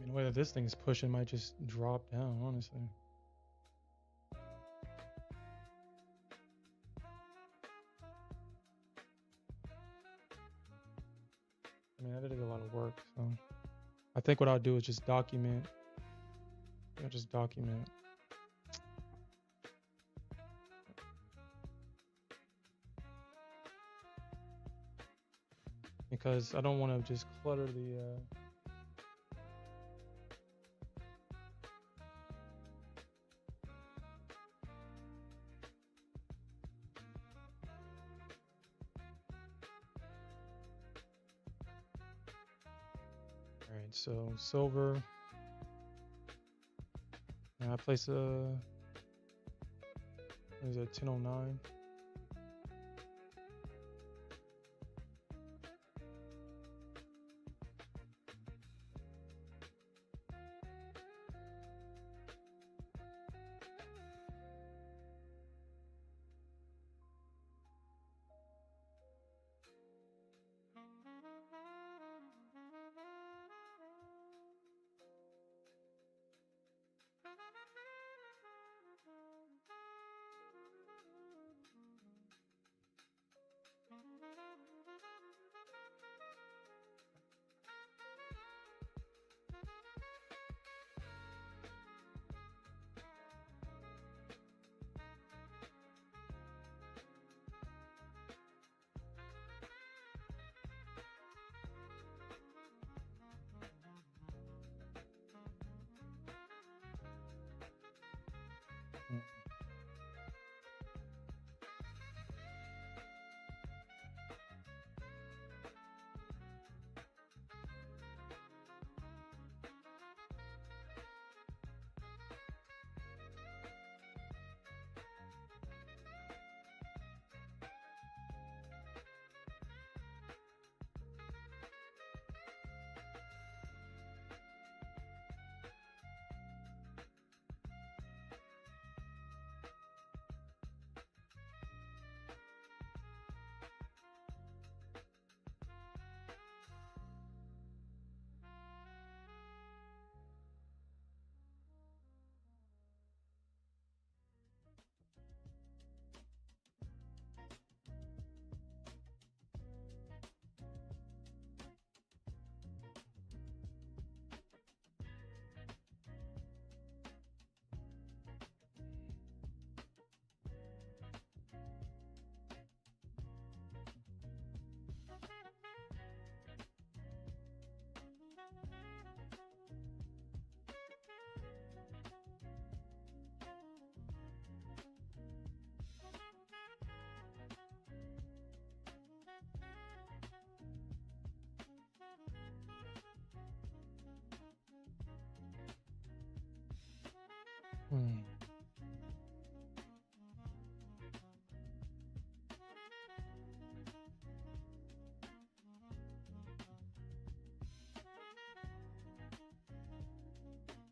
mean, the way that this thing's pushing might just drop down, honestly. I mean, that is a lot of work. So I think what I'll do is just document. I'll just document. Because I don't want to just clutter the. All right, so silver. I place a. There's a 1009.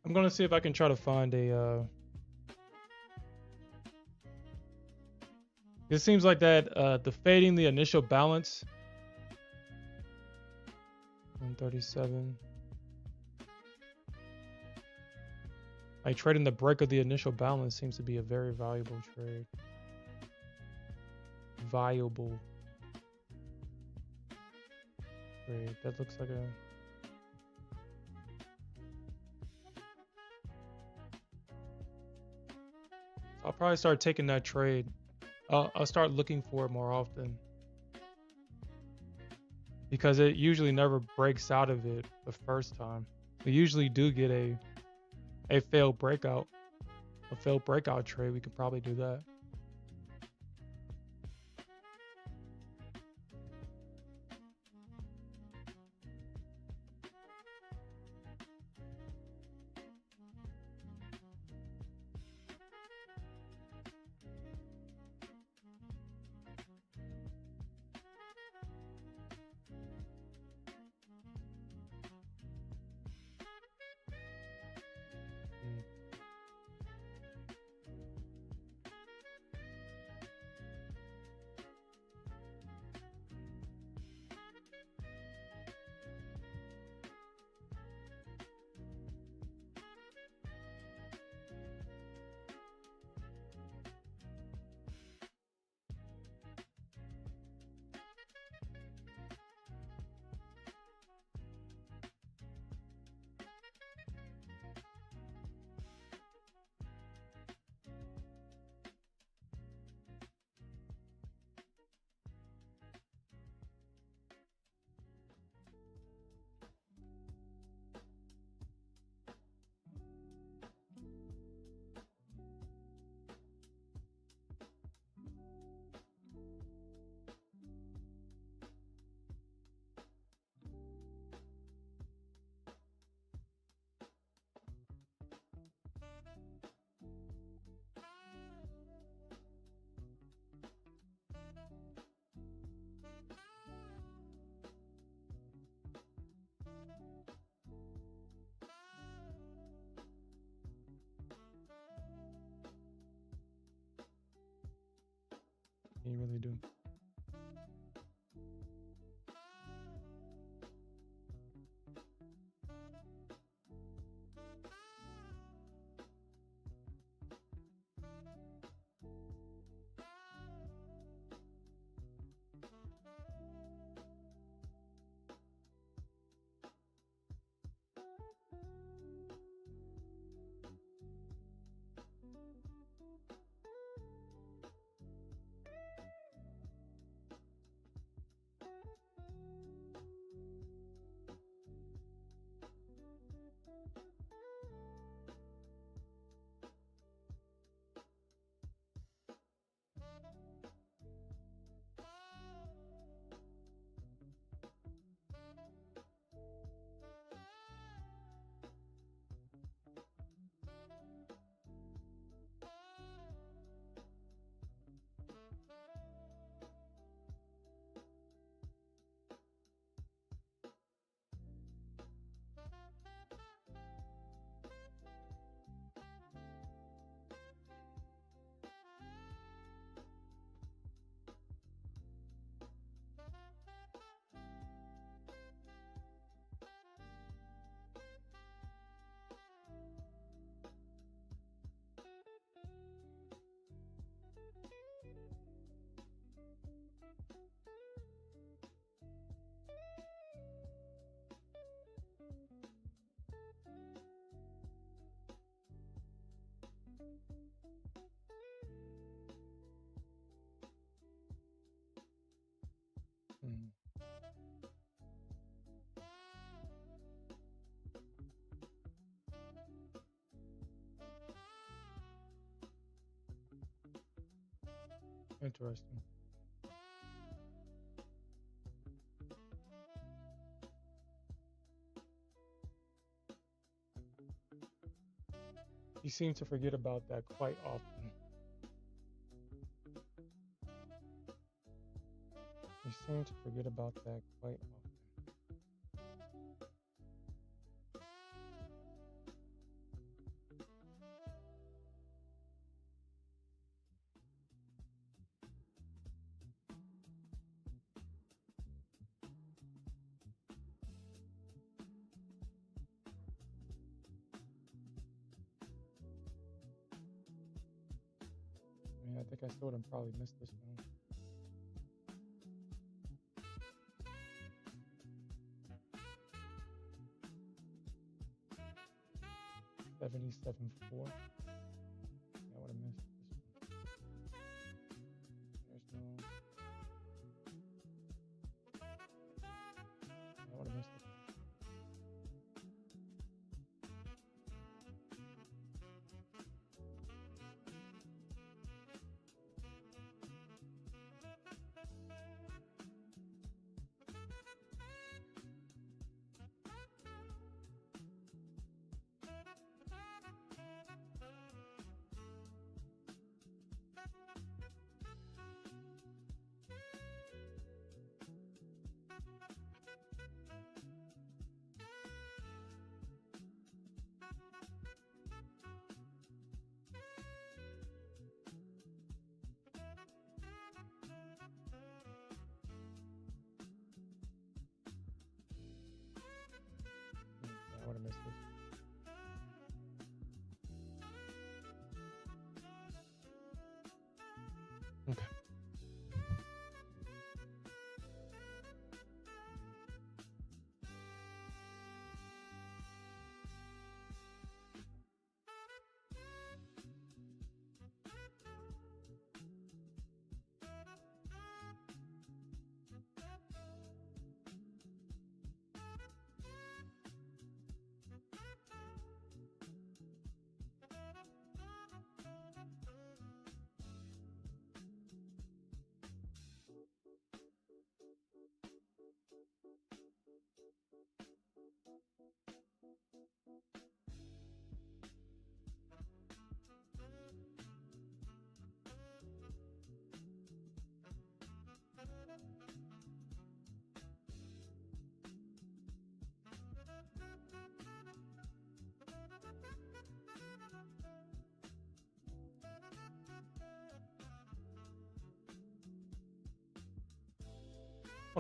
I'm gonna see if I can try to find a. It seems like that the fading the initial balance. 137. Like trading the break of the initial balance seems to be a very valuable trade. Viable trade. That looks like a. I'll probably start taking that trade. I'll start looking for it more often. Because it usually never breaks out of it the first time. We usually do get a failed breakout. A failed breakout trade. We could probably do that. You really do. Mm. Interesting. You seem to forget about that quite often. You seem to forget about that quite often. I mean, I think I still would probably missed this one. 77.4. Yeah, I would have missed this one. There's no. Yeah, I would have missed it. Yeah, I would have missed this. Okay.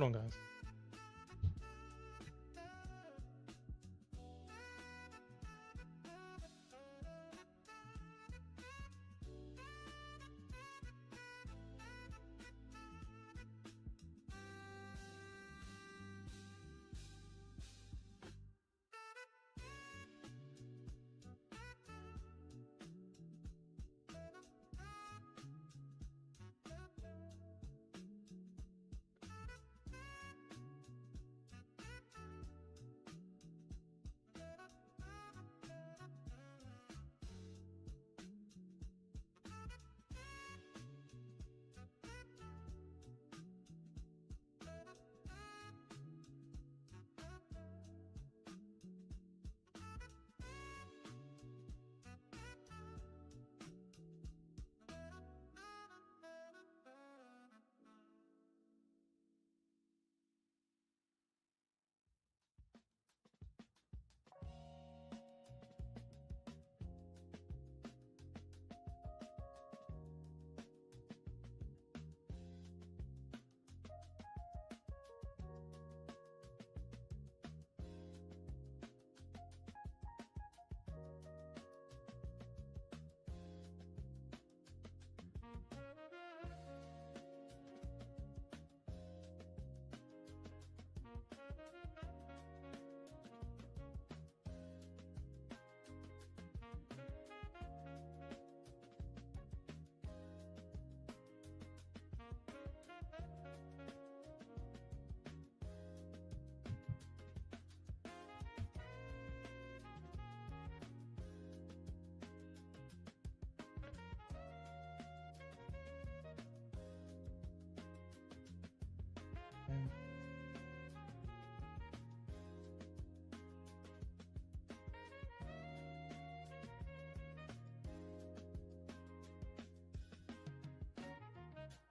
Hold on, guys.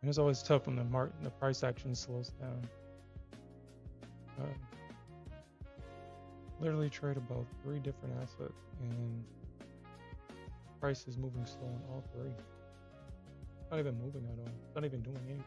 And it's always tough when the price action slows down. Literally trade about 3 different assets, and price is moving slow on all 3. Not even moving at all. Not even doing anything.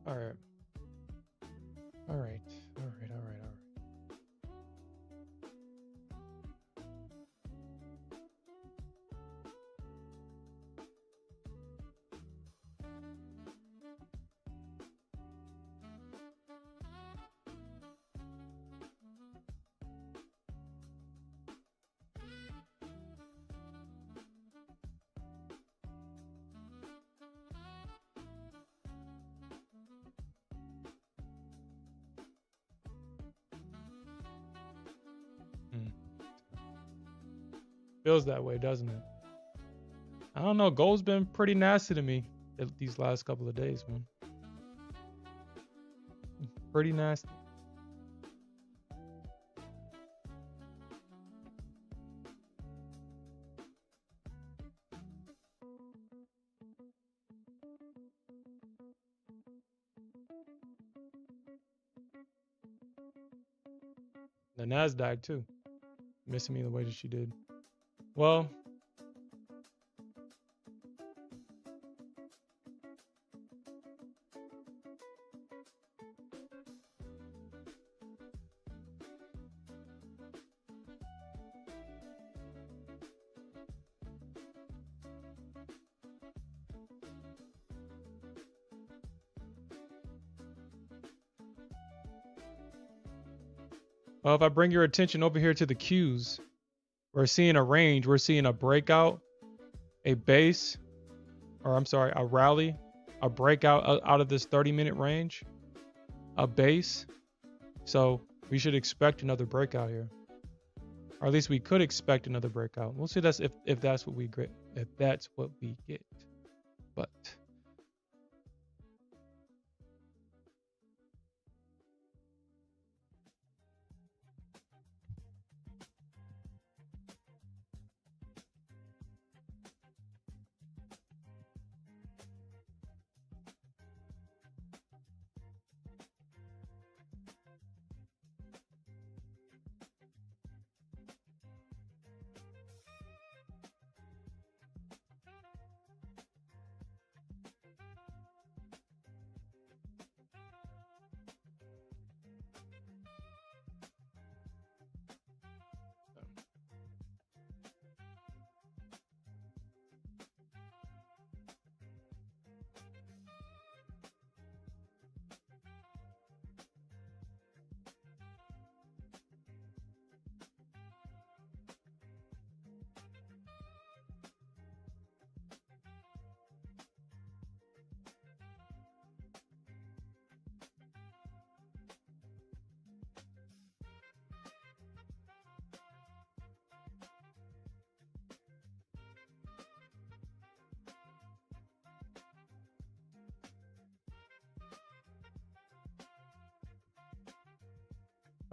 All right. All right. All right. All right. All right. Hmm. Feels that way, doesn't it? I don't know. Gold's been pretty nasty to me these last couple of days, man. Pretty nasty. The Nasdaq too, missing me the way that she did. Well, if I bring your attention over here to the Qs, we're seeing a range. We're seeing a breakout, a base, or I'm sorry, a rally, a breakout out of this 30-minute range, a base. So we should expect another breakout here, or at least we could expect another breakout. We'll see that's if that's what we get. If that's what we get, but.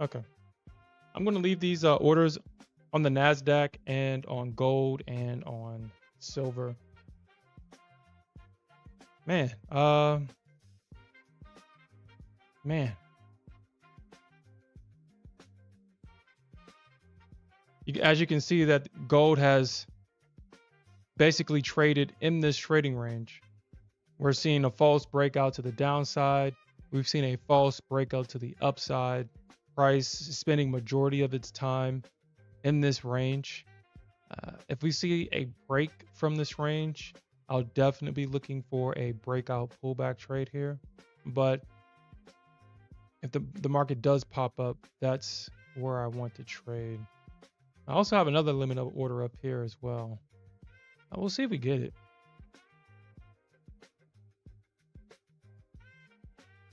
Okay. I'm going to leave these orders on the Nasdaq and on gold and on silver. Man, man. As you can see that gold has basically traded in this trading range. We're seeing a false breakout to the downside. We've seen a false breakout to the upside. Price spending majority of its time in this range. If we see a break from this range, I'll definitely be looking for a breakout pullback trade here. But if the market does pop up, that's where I want to trade. I also have another limit of order up here as well. We'll see if we get it.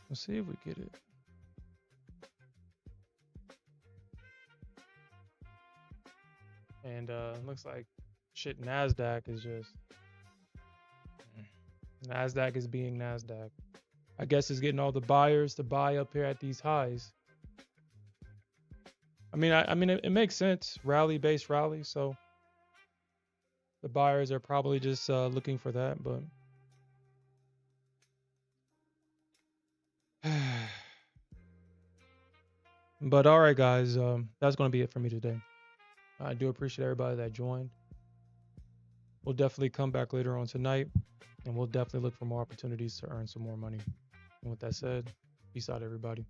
We'll see if we get it. And looks like shit Nasdaq is just Nasdaq is being Nasdaq. I guess it's getting all the buyers to buy up here at these highs. I mean it makes sense, rally-based rally, so the buyers are probably just looking for that, but but all right, guys, that's going to be it for me today. I do appreciate everybody that joined. We'll definitely come back later on tonight, and we'll definitely look for more opportunities to earn some more money. And with that said, peace out, everybody.